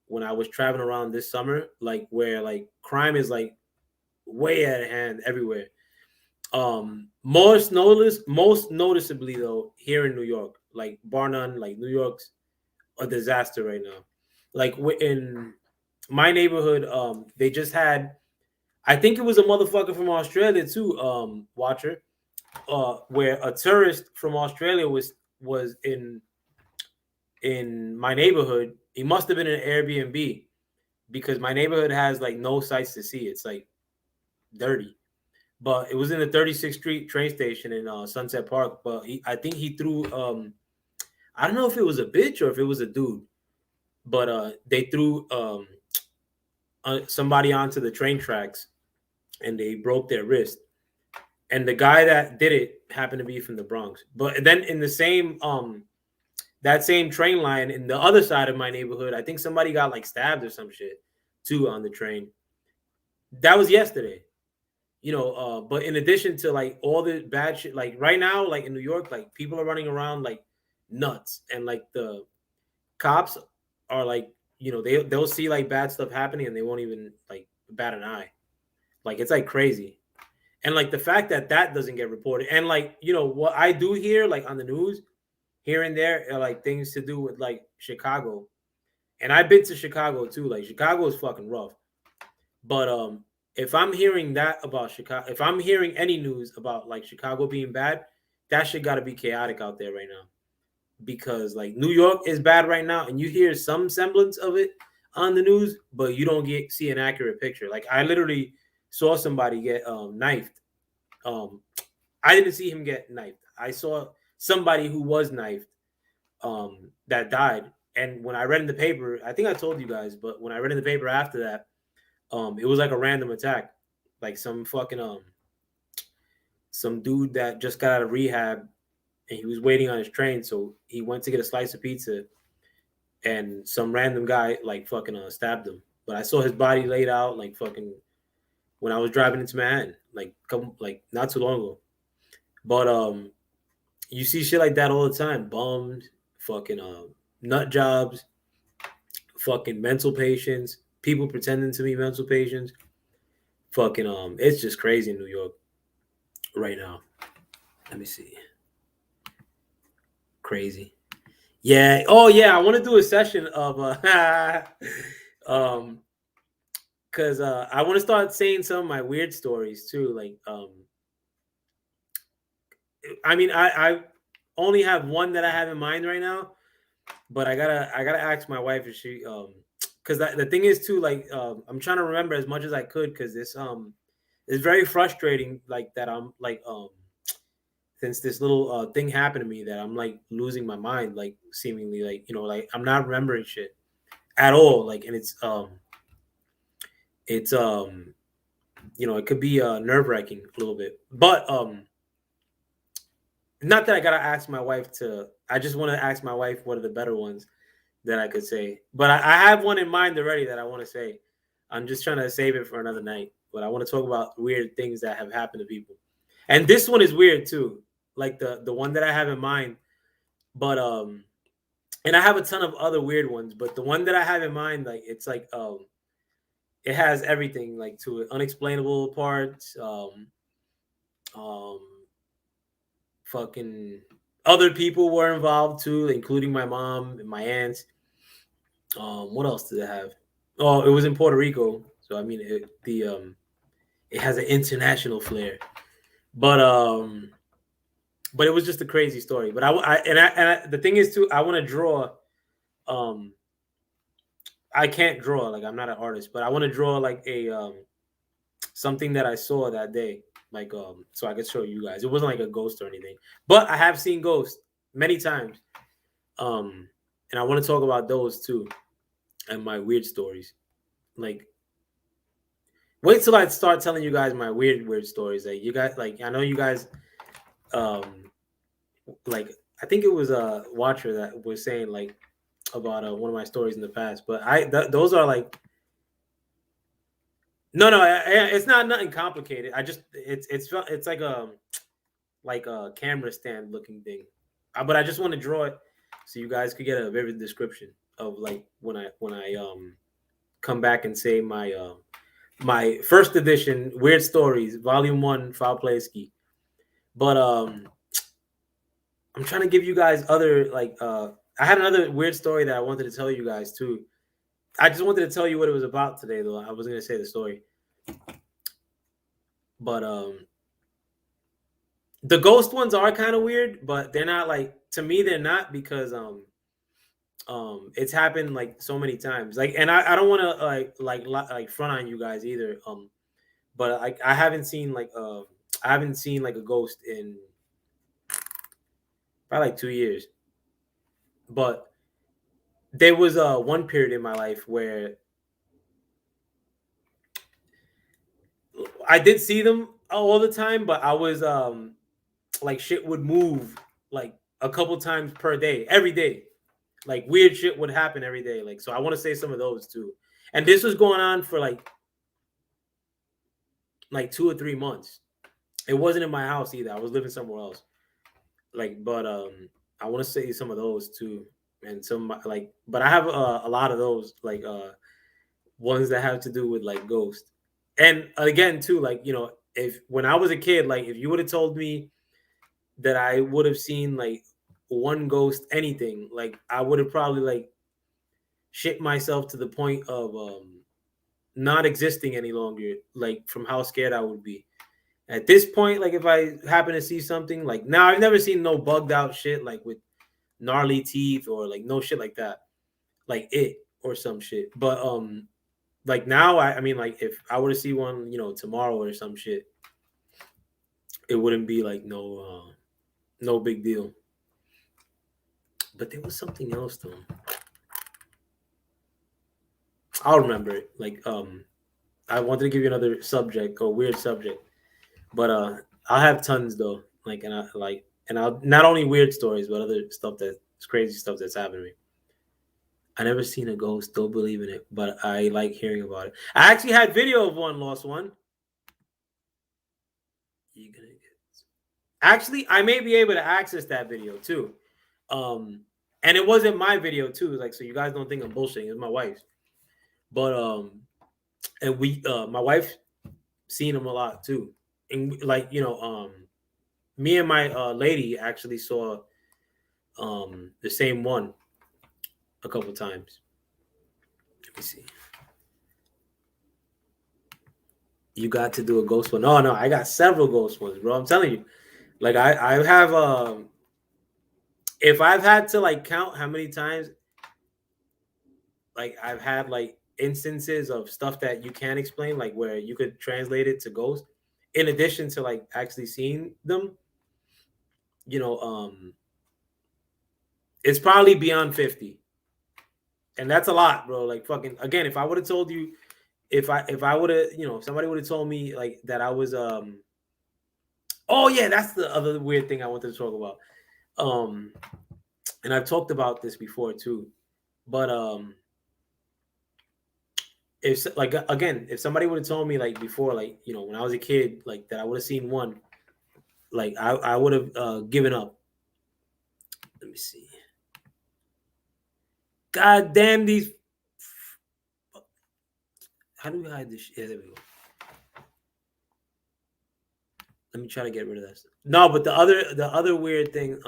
when I was traveling around this summer, like where like crime is like way at hand everywhere. Most noticeably though here in New York, like bar none, like New York's a disaster right now. Like in my neighborhood, they just had, I think it was a motherfucker from Australia too, Watcher, where a tourist from Australia was in my neighborhood. He must have been in an Airbnb because my neighborhood has like no sights to see. It's like dirty. But it was in the 36th Street train station in Sunset Park. But I think he threw, I don't know if it was a bitch or if it was a dude, but they threw somebody onto the train tracks and they broke their wrist. And the guy that did it happened to be from the Bronx. But then in the same that same train line in the other side of my neighborhood, I think somebody got like stabbed or some shit too on the train. That was yesterday. You know, but in addition to like all the bad shit, like right now, like in New York, like people are running around like nuts, and like the cops are like, you know, they'll see like bad stuff happening and they won't even like bat an eye. Like it's like crazy, and like the fact that that doesn't get reported, and like you know what I do hear like on the news here and there are like things to do with like Chicago, and I've been to Chicago too. Like Chicago is fucking rough. But if I'm hearing that about Chicago, if I'm hearing any news about like Chicago being bad, that shit got to be chaotic out there right now. Because like New York is bad right now, and you hear some semblance of it on the news, but you don't see an accurate picture. Like I literally saw somebody get knifed. Um, I didn't see him get knifed. I saw somebody who was knifed that died. And when I read in the paper, I think I told you guys, but when I read in the paper after that, it was like a random attack, like some fucking some dude that just got out of rehab and he was waiting on his train, so he went to get a slice of pizza, and some random guy like fucking stabbed him. But I saw his body laid out like fucking when I was driving into Manhattan, like not too long ago. But you see shit like that all the time. Bums, fucking nut jobs, fucking mental patients, people pretending to be mental patients. Fucking it's just crazy in New York right now. Let me see. Crazy. Yeah. Oh yeah, I want to do a session of um because I want to start saying some of my weird stories too. Like I mean I only have one that I have in mind right now, but I gotta ask my wife if she because the thing is too, like I'm trying to remember as much as I could, because this it's very frustrating, like that I'm like since this little thing happened to me, that I'm like losing my mind, like seemingly, like like I'm not remembering shit at all, like, and it's it could be nerve wracking a little bit, but not that I gotta ask my wife to. I just want to ask my wife what are the better ones that I could say. But I have one in mind already that I want to say. I'm just trying to save it for another night. But I want to talk about weird things that have happened to people. And this one is weird too. Like the one that I have in mind. But and I have a ton of other weird ones, but the one that I have in mind, like it's like it has everything like to it. Unexplainable parts, um fucking other people were involved too, including my mom and my aunts. What else did it have? Oh, it was in Puerto Rico, so I mean it has an international flair. But but it was just a crazy story. But the thing is too, I want to draw. Um, I can't draw, like I'm not an artist, but I want to draw like a something that I saw that day, like so I could show you guys. It wasn't like a ghost or anything, but I have seen ghosts many times. Um, and I want to talk about those too, and my weird stories. Like, wait till I start telling you guys my weird stories. Like you guys, like I know you guys, um, like I think it was a watcher that was saying like about one of my stories in the past. But those are like no, it's not nothing complicated. I just it's like a camera stand looking thing, but I just want to draw it so you guys could get a vivid description of like when I come back and say my first edition Weird Stories, Volume 1, Foul Play Ski. But I'm trying to give you guys other like I had another weird story that I wanted to tell you guys too. I just wanted to tell you what it was about today though. I wasn't gonna say the story. But the ghost ones are kind of weird, but they're not like, to me they're not, because it's happened like so many times. Like, and I don't want to like front on you guys either. But like I haven't seen like a ghost in probably like 2 years. But there was one period in my life where I did see them all the time, but I was like shit would move like a couple times per day, every day. Like weird shit would happen every day. Like, so I want to say some of those too. And this was going on for like 2 or 3 months. It wasn't in my house either. I was living somewhere else. Like, but I want to say some of those too, and some like, but I have a lot of those like ones that have to do with like ghosts. And again too, like if when I was a kid, like if you would have told me that I would have seen like one ghost, anything, like I would have probably like shit myself to the point of not existing any longer, like from how scared I would be. At this point, like if I happen to see something, like now I've never seen no bugged out shit like with gnarly teeth or like no shit like that, like it or some shit. But like now I mean, like if I were to see one, tomorrow or some shit, it wouldn't be like no big deal. But there was something else though. I'll remember it. Like I wanted to give you another subject or weird subject, but I'll have tons though. Like, and I'll not only weird stories, but other stuff that's crazy stuff that's happened to me. I never seen a ghost. Don't believe in it, but I like hearing about it. I actually had video of one lost one. You gonna get actually? I may be able to access that video too. And it wasn't my video too. Like, so you guys don't think I'm bullshitting. It's my wife's. But and my wife seen him a lot too. And like, me and my lady actually saw the same one a couple times. Let me see. You got to do a ghost one. Oh no, I got several ghost ones, bro. I'm telling you. Like I have if I've had to like count how many times like I've had like instances of stuff that you can't explain, like where you could translate it to ghost, in addition to like actually seeing them, you know, it's probably beyond 50. And that's a lot, bro. Like fucking again, if I would have told you, if I would have, if somebody would have told me like that I was oh yeah, that's the other weird thing I wanted to talk about. And I've talked about this before too. But if like again, if somebody would have told me like before, like, when I was a kid, like that I would have seen one, like I would have given up. Let me see. God damn these. How do we hide this? Yeah, there we go. Let me try to get rid of that. No, but the other weird thing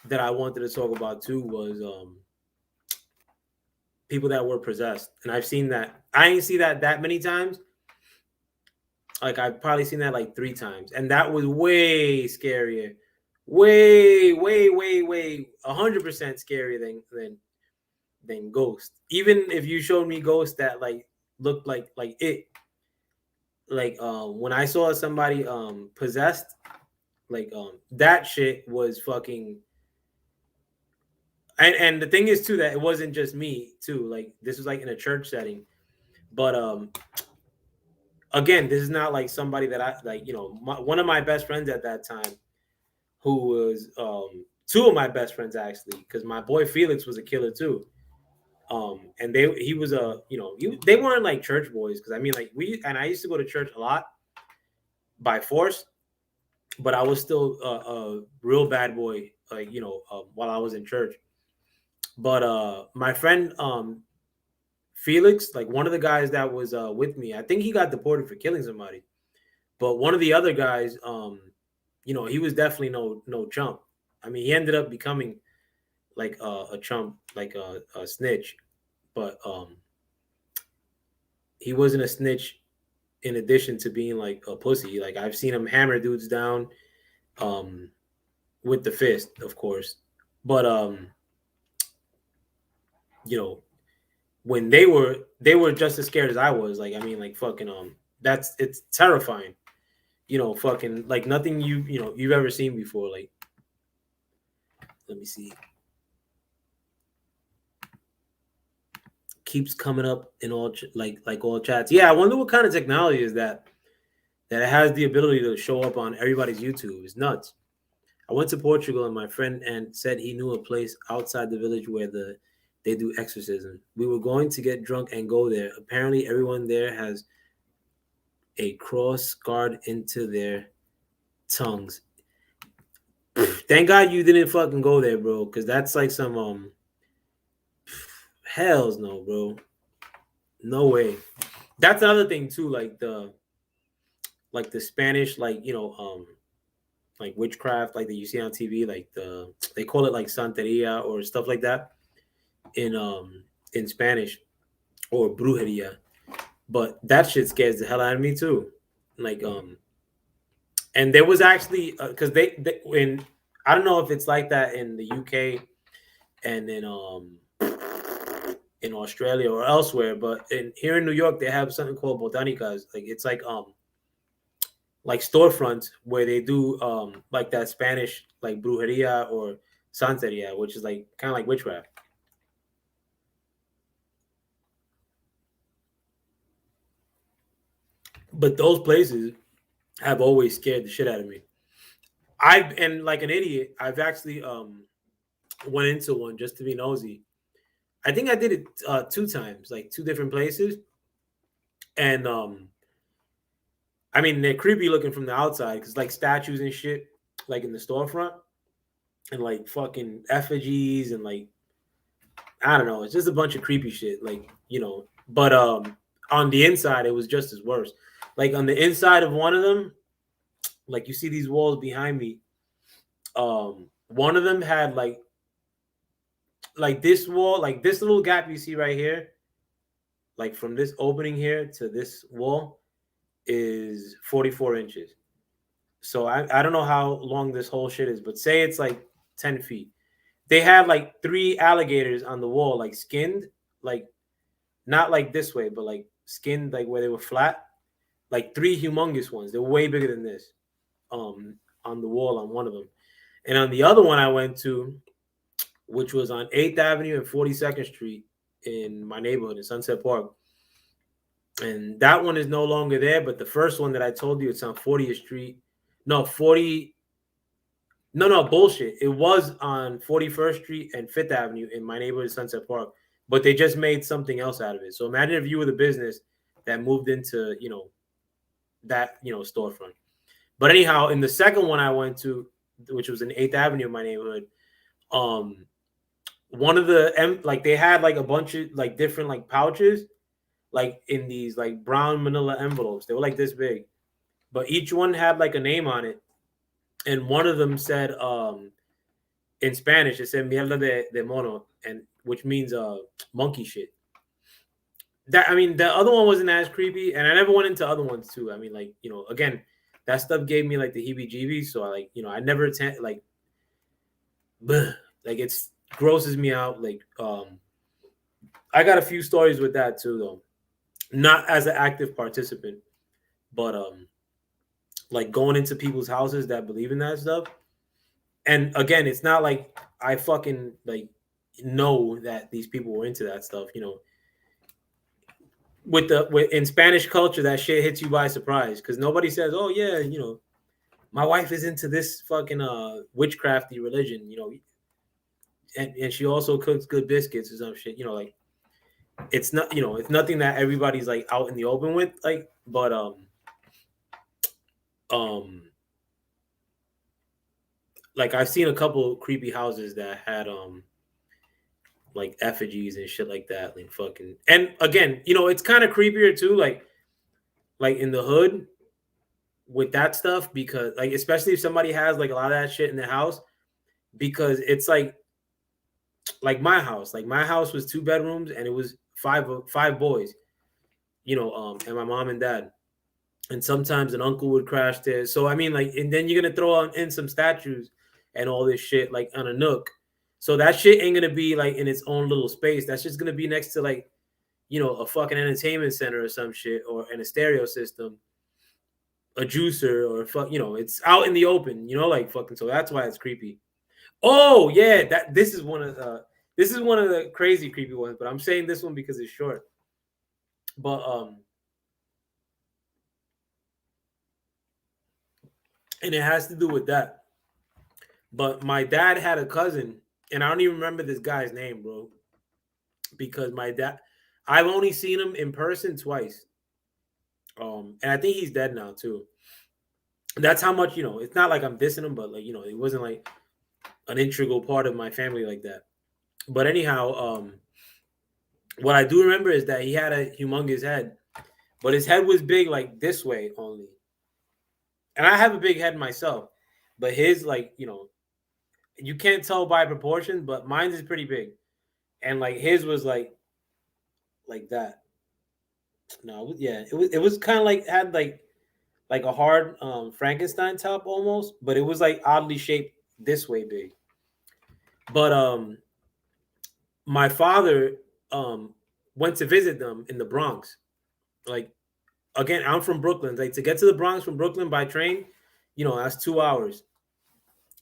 that I wanted to talk about too was people that were possessed, and I've seen that. I ain't see that many times. Like I've probably seen that like 3 times, and that was way scarier, way 100% scarier than Ghost. Even if you showed me Ghost that like looked like it, like when I saw somebody possessed, like that shit was fucking. And the thing is too that it wasn't just me too. Like this was like in a church setting, but again, this is not like somebody that I like. One of my best friends at that time, who was 2 of my best friends actually, because my boy Felix was a killer too. And he was they weren't like church boys, because I mean like I used to go to church a lot by force, but I was still a real bad boy, like while I was in church. But my friend Felix, like one of the guys that was with me, I think he got deported for killing somebody. But one of the other guys, he was definitely no chump. I mean, he ended up becoming like a chump, like a snitch, but he wasn't a snitch. In addition to being like a pussy, like I've seen him hammer dudes down, with the fist, of course. But when they were just as scared as I was. Like I mean, like fucking it's terrifying. Fucking like nothing you've ever seen before. Like, let me see. Keeps coming up in all like all chats. Yeah, I wonder what kind of technology is that it has the ability to show up on everybody's YouTube. It's nuts. I went to Portugal and my friend and said he knew a place outside the village where they do exorcism. We were going to get drunk and go there. Apparently, everyone there has a cross scarred into their tongues. Thank God you didn't fucking go there, bro, because that's like some hells no, bro. No way. That's another thing too, like the Spanish, like like witchcraft, like that you see on TV, like they call it like santeria or stuff like that in Spanish, or brujeria. But that shit scares the hell out of me too. Like and there was actually because they in I don't know if it's like that in the UK and in Australia or elsewhere, but here in New York they have something called botanicas. Like it's like storefronts where they do like that Spanish like brujeria or santeria, which is like kind of like witchcraft. But those places have always scared the shit out of me. And like an idiot, I've actually went into one just to be nosy. I think I did it 2 times, like 2 different places. And I mean, they're creepy looking from the outside because like statues and shit, like in the storefront, and like fucking effigies and like I don't know, it's just a bunch of creepy shit, like But on the inside, it was just as worse. Like on the inside of one of them, like you see these walls behind me. One of them had like this wall, like this little gap you see right here, like from this opening here to this wall is 44 inches. So I don't know how long this whole shit is, but say it's like 10 feet. They had like 3 alligators on the wall, like skinned, like not like this way, but like skinned, like where they were flat, like 3 humongous ones. They're way bigger than this. On the wall on one of them, and on the other one I went to, which was on 8th Avenue and 42nd Street in my neighborhood in Sunset Park. And that one is no longer there, but the first one that I told you, it's on 40th Street. No, 40. No, bullshit. It was on 41st Street and 5th Avenue in my neighborhood, Sunset Park, but they just made something else out of it. So imagine if you were the business that moved into, that, storefront. But anyhow, in the second one I went to, which was in 8th Avenue in my neighborhood, one of the, like they had like a bunch of like different like pouches, like in these like brown manila envelopes. They were like this big, but each one had like a name on it. And one of them said, in Spanish, it said mierda de mono, and which means monkey shit. That, I mean, the other one wasn't as creepy, and I never went into other ones too. I mean, like, again, that stuff gave me like the heebie-jeebies, so I like, I never like, bleh, like it's grosses me out. Like, I got a few stories with that too, though, not as an active participant, but like going into people's houses that believe in that stuff. And again, it's not like I fucking like know that these people were into that stuff, with in Spanish culture, that shit hits you by surprise because nobody says, "Oh yeah, my wife is into this fucking witchcrafty religion," and she also cooks good biscuits or some shit, like it's not, it's nothing that everybody's like out in the open with, like, but like I've seen a couple creepy houses that had like effigies and shit like that, like fucking, and again, it's kind of creepier too, like in the hood with that stuff, because like especially if somebody has like a lot of that shit in their house, because it's like my house was 2 bedrooms and it was five boys, and my mom and dad, and sometimes an uncle would crash there. So I mean, like, and then you're gonna throw in some statues and all this shit like on a nook. So that shit ain't gonna be like in its own little space. That's just gonna be next to like, a fucking entertainment center or some shit, or in a stereo system, a juicer, or it's out in the open, like fucking. So that's why it's creepy. Oh yeah, this is one of the crazy creepy ones, but I'm saying this one because it's short. But and it has to do with that. But my dad had a cousin, and I don't even remember this guy's name, bro, because my dad, I've only seen him in person twice. And I think he's dead now too. That's how much, it's not like I'm dissing him, but like, it wasn't like an integral part of my family like that. But anyhow, what I do remember is that he had a humongous head, but his head was big like this way only. And I have a big head myself, but his, like, you can't tell by proportion, but mine is pretty big. And like his was like that. No, yeah, it was kind of like had like a hard Frankenstein top almost, but it was like oddly shaped this way big. But my father went to visit them in the Bronx. Like, again, I'm from Brooklyn. Like, to get to the Bronx from Brooklyn by train, that's 2 hours.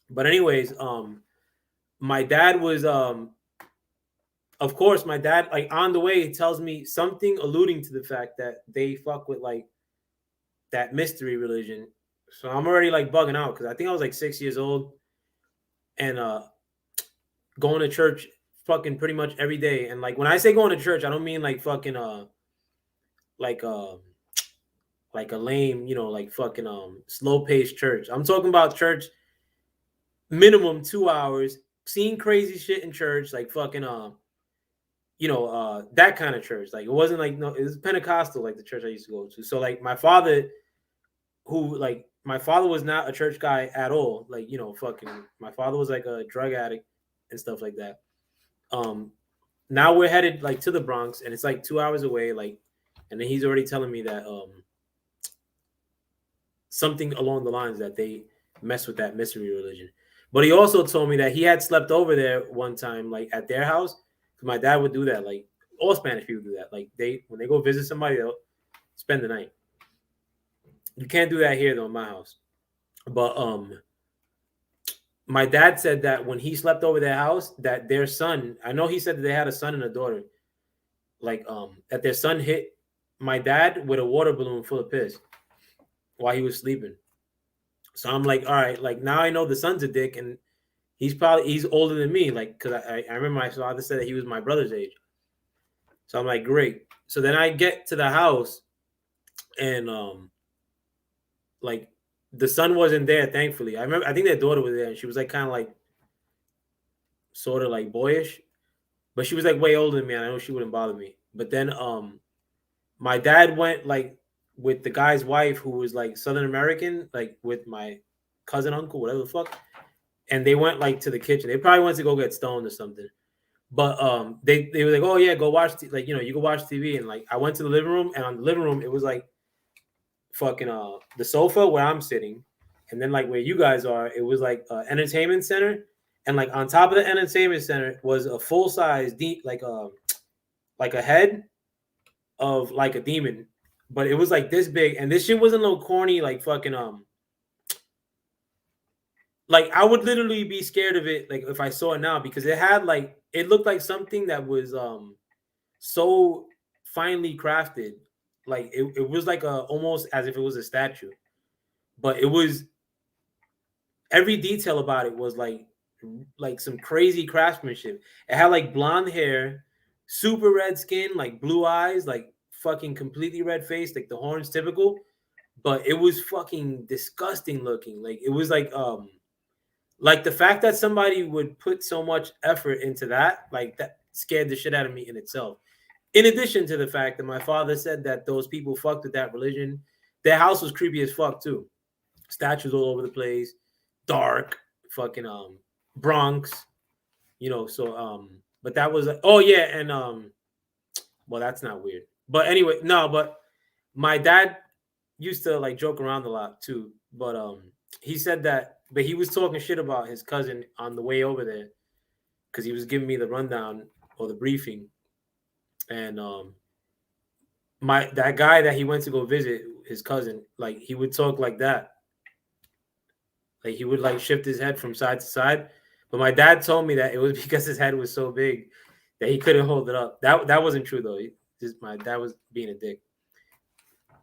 But anyways, my dad was of course, my dad, like, on the way, he tells me something alluding to the fact that they fuck with like that mystery religion. So I'm already like bugging out because I think I was like 6 years old, and going to church fucking pretty much every day. And like when I say going to church, I don't mean like fucking like like a lame, like fucking slow paced church. I'm talking about church minimum 2 hours, seeing crazy shit in church, like fucking that kind of church. Like it wasn't like, no, it was Pentecostal, like the church I used to go to. So like my father was not a church guy at all. Like, fucking my father was like a drug addict and stuff like that. Now we're headed like to the Bronx, and it's like 2 hours away, like, and then he's already telling me that something along the lines that they mess with that mystery religion. But he also told me that he had slept over there one time, like at their house. My dad would do that. Like all Spanish people do that. Like when they go visit somebody, they'll spend the night. You can't do that here though in my house. But my dad said that when he slept over their house, that their son, I know he said that they had a son and a daughter, like that their son hit my dad with a water balloon full of piss while he was sleeping. So I'm like, all right, like now I know the son's a dick, and he's older than me, like, because I remember my father said that he was my brother's age. So I'm like, great. So then I get to the house, and like the son wasn't there, thankfully. I think their daughter was there, and she was like kind of like sort of like boyish, but she was like way older than me, and I know she wouldn't bother me. But then my dad went like with the guy's wife, who was like Southern American, like with my cousin, uncle, whatever the fuck, and they went like to the kitchen. They probably went to go get stoned or something. But they were like, oh yeah, go watch you go watch TV. And like I went to the living room, and on the living room it was like fucking the sofa where I'm sitting, and then like where you guys are, it was like entertainment center, and like on top of the entertainment center was a full size like a head of like a demon, but it was like this big, and this shit wasn't no corny like fucking like I would literally be scared of it like if I saw it now, because it looked like something that was so finely crafted. Like it was like almost as if it was a statue, but it was every detail about it was like some crazy craftsmanship. It had like blonde hair, super red skin, like blue eyes, like fucking completely red face, like the horns typical, but it was fucking disgusting looking. Like it was like the fact that somebody would put so much effort into that, like that scared the shit out of me in itself. In addition to the fact that my father said that those people fucked with that religion, their house was creepy as fuck too. Statues all over the place, dark, fucking Bronx, so but that was oh yeah, and well, that's not weird. But anyway, no, but my dad used to like joke around a lot too. But he said that, but he was talking shit about his cousin on the way over there, because he was giving me the rundown or the briefing. And that guy that he went to go visit, his cousin, like he would talk like that. Like he would like shift his head from side to side. But my dad told me that it was because his head was so big that he couldn't hold it up. That wasn't true though. My dad was being a dick.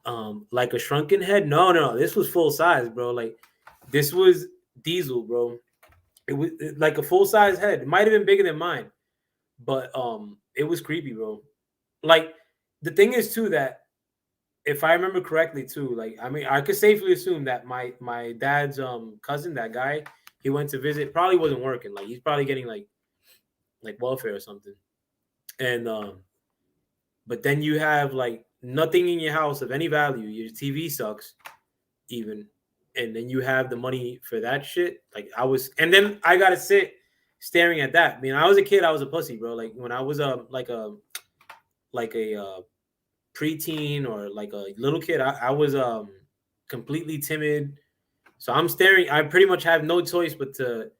Like a shrunken head? No. This was full size, bro. Like this was Diesel, bro. It was like a full size head. It might have been bigger than mine, but it was creepy, bro. Like the thing is too that if I remember correctly too, like I mean I could safely assume that my dad's cousin, that guy he went to visit, probably wasn't working. Like he's probably getting like welfare or something. And but then you have like nothing in your house of any value. Your TV sucks, even, and then you have the money for that shit. Like and then I gotta sit staring at that. I mean, I was a kid, I was a pussy, bro. Like when I was like a preteen or like a little kid, I was completely timid. So I'm staring. I pretty much have no choice but to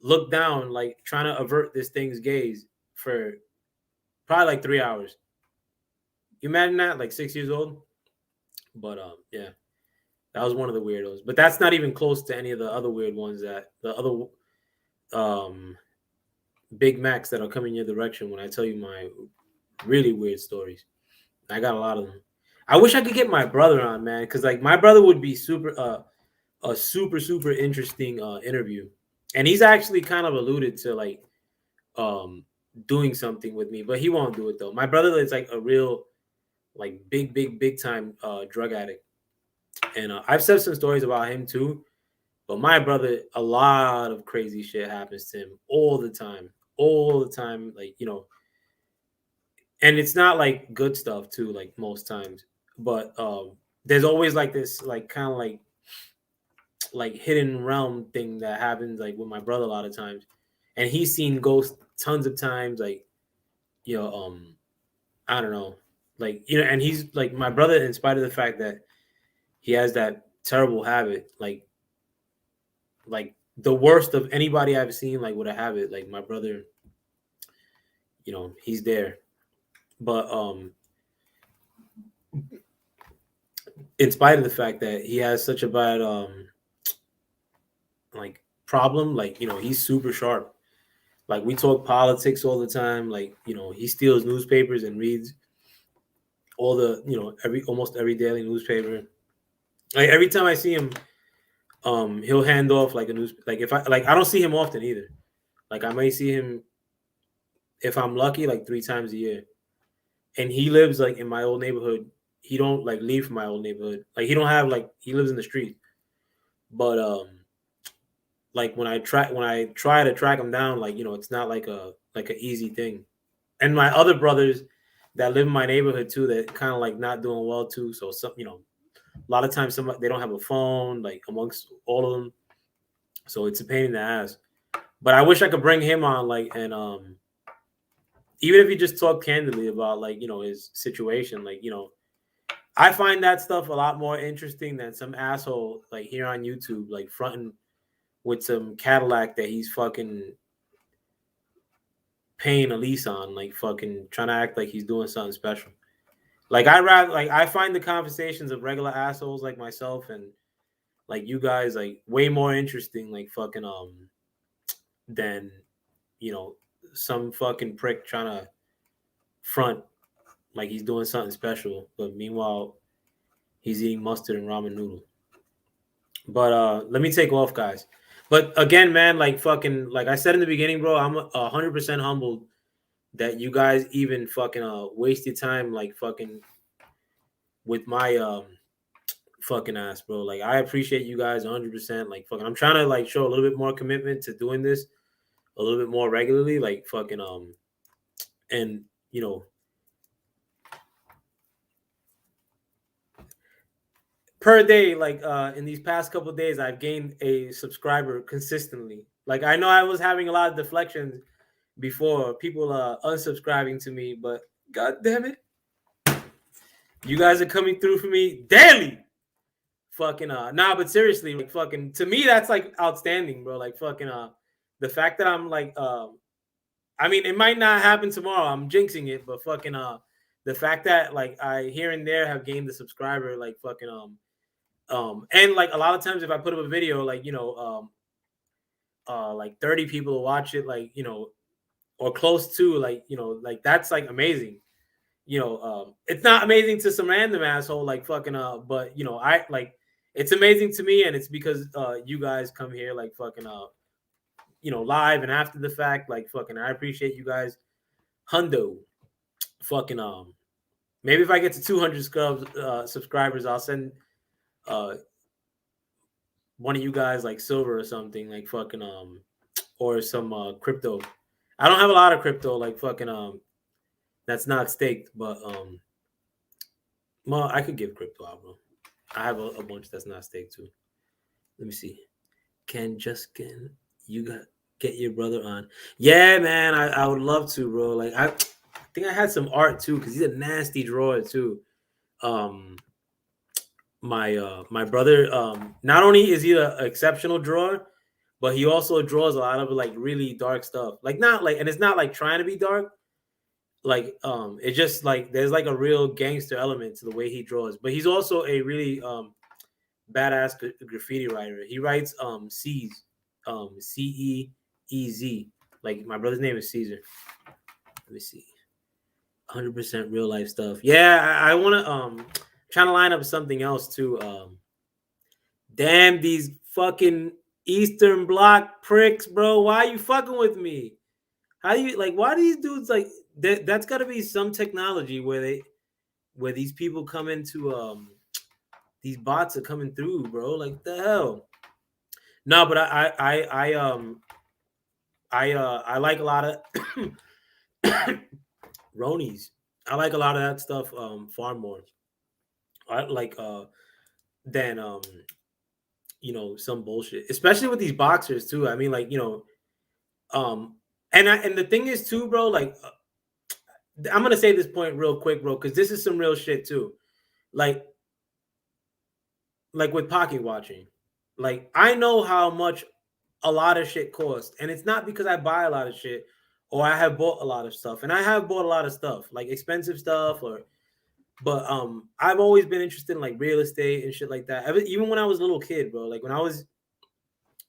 look down, like trying to avert this thing's gaze for probably like 3 hours. You imagine that, like 6 years old? But yeah, that was one of the weirdos. But that's not even close to any of the other weird ones that the other Big Macs that are coming your direction when I tell you my really weird stories. I got a lot of them. I wish I could get my brother on, man, because like my brother would be a super interesting interview. And he's actually kind of alluded to like doing something with me, but he won't do it though. My brother is like a real, like big time drug addict, and I've said some stories about him too. But my brother, a lot of crazy shit happens to him all the time. Like, you know, and it's not like good stuff too, like most times. But there's always like this, like kind of like hidden realm thing that happens like with my brother a lot of times, and he's seen ghosts tons of times. Like, you know, I don't know, like, you know, and he's like my brother, in spite of the fact that he has that terrible habit, like the worst of anybody I've seen, like with a habit, like my brother, you know, he's there. But in spite of the fact that he has such a bad like problem, like, you know, he's super sharp. Like, we talk politics all the time. Like, you know, he steals newspapers and reads all the, you know, almost every daily newspaper. Like, every time I see him, he'll hand off like a news, like, if I don't see him often either. Like, I may see him, if I'm lucky, like 3 times a year. And he lives like in my old neighborhood. He don't like leave from my old neighborhood. Like, he don't have, like, he lives in the street. But like when I try to track him down, like, you know, it's not like an easy thing. And my other brothers that live in my neighborhood too, that kind of like not doing well too. So some, you know, a lot of times they don't have a phone, like, amongst all of them. So it's a pain in the ass. But I wish I could bring him on, like, and even if he just talked candidly about, like, you know, his situation, like, you know, I find that stuff a lot more interesting than some asshole like here on YouTube, like fronting with some Cadillac that he's fucking paying a lease on, like fucking trying to act like he's doing something special. Like, I find the conversations of regular assholes like myself and like you guys like way more interesting, like fucking than, you know, some fucking prick trying to front like he's doing something special, but meanwhile he's eating mustard and ramen noodle. But let me take off, guys. But again, man, like fucking, like I said in the beginning, bro, I'm 100% humbled that you guys even fucking waste your time, like fucking with my fucking ass, bro. Like, I appreciate you guys 100%. Like fucking, I'm trying to like show a little bit more commitment to doing this a little bit more regularly, like fucking and you know, per day, like in these past couple of days, I've gained a subscriber consistently. Like, I know I was having a lot of deflections before, people unsubscribing to me, but god damn it, you guys are coming through for me daily. Fucking nah, but seriously, like fucking, to me that's like outstanding, bro. Like fucking the fact that I'm like I mean, it might not happen tomorrow, I'm jinxing it, but fucking the fact that like I here and there have gained the subscriber, like fucking and like a lot of times if I put up a video, like, you know, like 30 people will watch it, like, you know, or close to, like, you know, like that's like amazing. You know, it's not amazing to some random asshole like fucking but you know, I like, it's amazing to me, and it's because you guys come here like fucking you know, live and after the fact, like fucking, I appreciate you guys. Hundo. Fucking maybe if I get to 200 subscribers, I'll send one of you guys like silver or something, like fucking or some crypto. I don't have a lot of crypto, like fucking that's not staked, but well, I could give crypto out, bro. I have a bunch that's not staked too. Let me see. You got get your brother on? Yeah, man, I would love to, bro. Like, I think I had some art too, because he's a nasty drawer too. Um, my brother, not only is he an exceptional drawer, but he also draws a lot of like really dark stuff. Like, not like, and it's not like trying to be dark. Like, it's just like there's like a real gangster element to the way he draws. But he's also a really badass graffiti writer. He writes C's, Ceez. Like, my brother's name is Caesar. Let me see. 100% real life stuff. Yeah, I want to trying to line up something else too. Damn, these fucking Eastern Bloc pricks, bro. Why are you fucking with me? How do you like? Why do these dudes like? That's got to be some technology where these people come into these bots are coming through, bro. Like the hell. No, but I like a lot of Ronies. I like a lot of that stuff far more. I like than some bullshit, especially with these boxers too. I mean, like um, and the thing is too, bro. Like I'm gonna say this point real quick, bro, because this is some real shit too. Like with pocket watching, like I know how much a lot of shit costs, and it's not because I buy a lot of shit or I have bought a lot of stuff, and I have bought a lot of stuff, like expensive stuff, but I've always been interested in like real estate and shit like that. Even when I was a little kid, bro, like when I was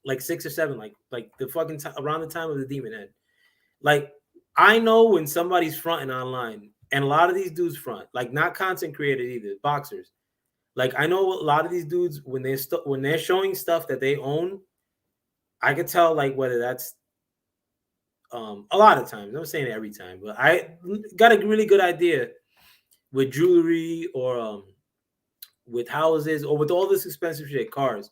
like 6 or 7, like the fucking around the time of the Demon Head, like I know when somebody's fronting online, and a lot of these dudes front, like not content creators either, boxers. Like I know a lot of these dudes when they're showing stuff that they own, I could tell like whether that's a lot of times. I'm not saying every time, but I got a really good idea with jewelry or with houses or with all this expensive shit, cars.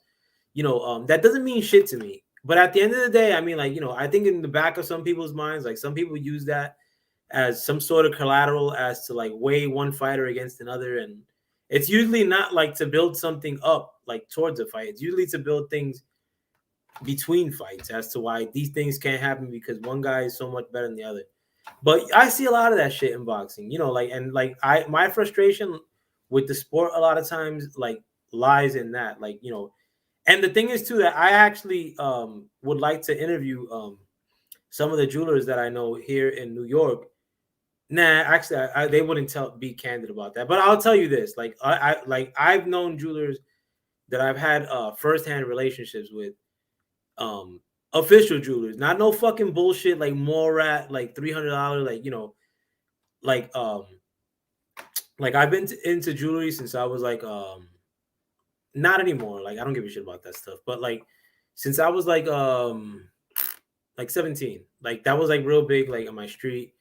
That doesn't mean shit to me. But at the end of the day, I mean, like, I think in the back of some people's minds, like some people use that as some sort of collateral as to like weigh one fighter against another. And it's usually not like to build something up like towards a fight. It's usually to build things between fights as to why these things can't happen because one guy is so much better than the other. But I see a lot of that shit in boxing, my frustration with the sport a lot of times like lies in that, and the thing is too that I actually would like to interview some of the jewelers that I know here in New York. Nah, actually, they wouldn't be candid about that. But I'll tell you this: like, I've known jewelers that I've had firsthand relationships with, official jewelers, not no fucking bullshit like Morat, like $300, like like I've been into jewelry since I was not anymore. Like I don't give a shit about that stuff, but like since I was like 17, like that was like real big like on my street.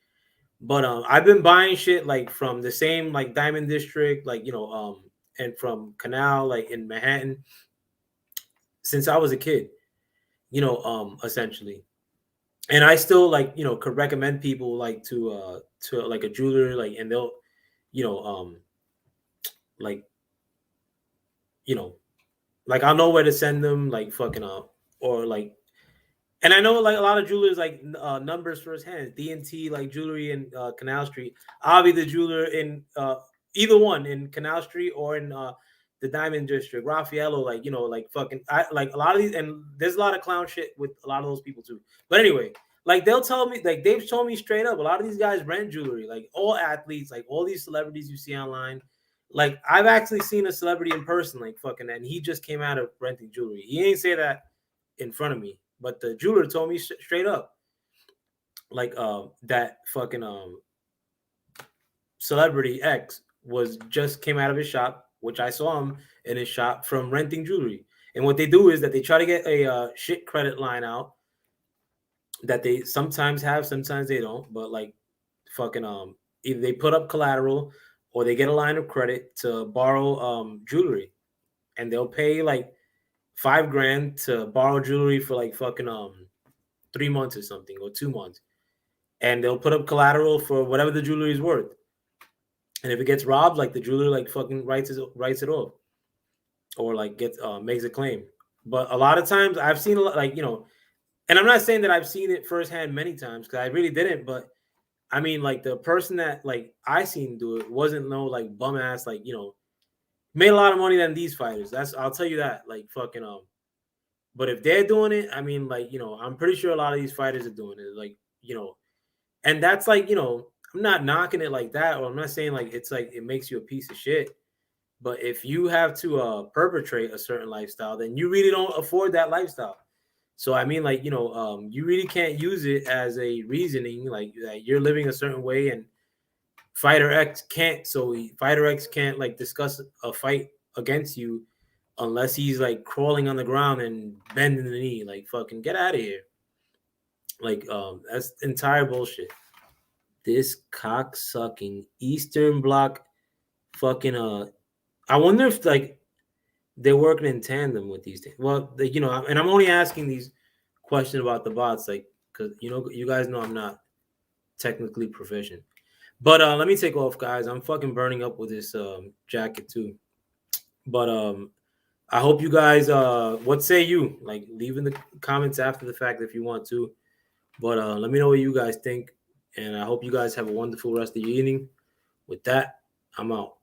But I've been buying shit like from the same like Diamond District, and from Canal, like in Manhattan, since I was a kid, essentially. And I still could recommend people like to like a jeweler, like, and they'll, you know, like, you know, like I'll know where to send them, like fucking up, or like, and I know like a lot of jewelers like numbers firsthand. D&T like jewelry in Canal Street. I'll be the jeweler in either one in Canal Street or in the Diamond District. Raffaello, like like fucking I like a lot of these, and there's a lot of clown shit with a lot of those people too. But anyway, like they'll tell me, like they've told me straight up, a lot of these guys rent jewelry. Like all athletes, like all these celebrities you see online. Like I've actually seen a celebrity in person, like fucking, and he just came out of renting jewelry. He ain't say that in front of me, but the jeweler told me straight up, like that fucking celebrity X was just came out of his shop, which I saw him in his shop from renting jewelry. And what they do is that they try to get a shit credit line out that they sometimes have, sometimes they don't. But like fucking either they put up collateral or they get a line of credit to borrow jewelry, and they'll pay like $5,000 to borrow jewelry for like fucking 3 months or something, or 2 months, and they'll put up collateral for whatever the jewelry is worth. And if it gets robbed, like the jeweler like fucking writes it off, or like gets makes a claim. But a lot of times I've seen a lot, and I'm not saying that I've seen it firsthand many times because I really didn't. But I mean, like the person that like I seen do it wasn't no like bum ass, like made a lot of money than these fighters. I'll tell you that, like fucking But if they're doing it, I mean, like I'm pretty sure a lot of these fighters are doing it, like and that's like I'm not knocking it like that, or I'm not saying like it's like it makes you a piece of shit. But if you have to perpetrate a certain lifestyle, then you really don't afford that lifestyle. So I mean, like you really can't use it as a reasoning, like that you're living a certain way, and Fighter X can't. So Fighter X can't like discuss a fight against you unless he's like crawling on the ground and bending the knee. Like fucking get out of here. Like, that's entire bullshit. This cocksucking Eastern Bloc fucking I wonder if like they're working in tandem with these things. Well, you know, and I'm only asking these questions about the bots, like, because you know, you guys know I'm not technically proficient. But let me take off, guys. I'm fucking burning up with this jacket too. But I hope you guys what say you? Like, leave in the comments after the fact if you want to. But let me know what you guys think. And I hope you guys have a wonderful rest of your evening. With that, I'm out.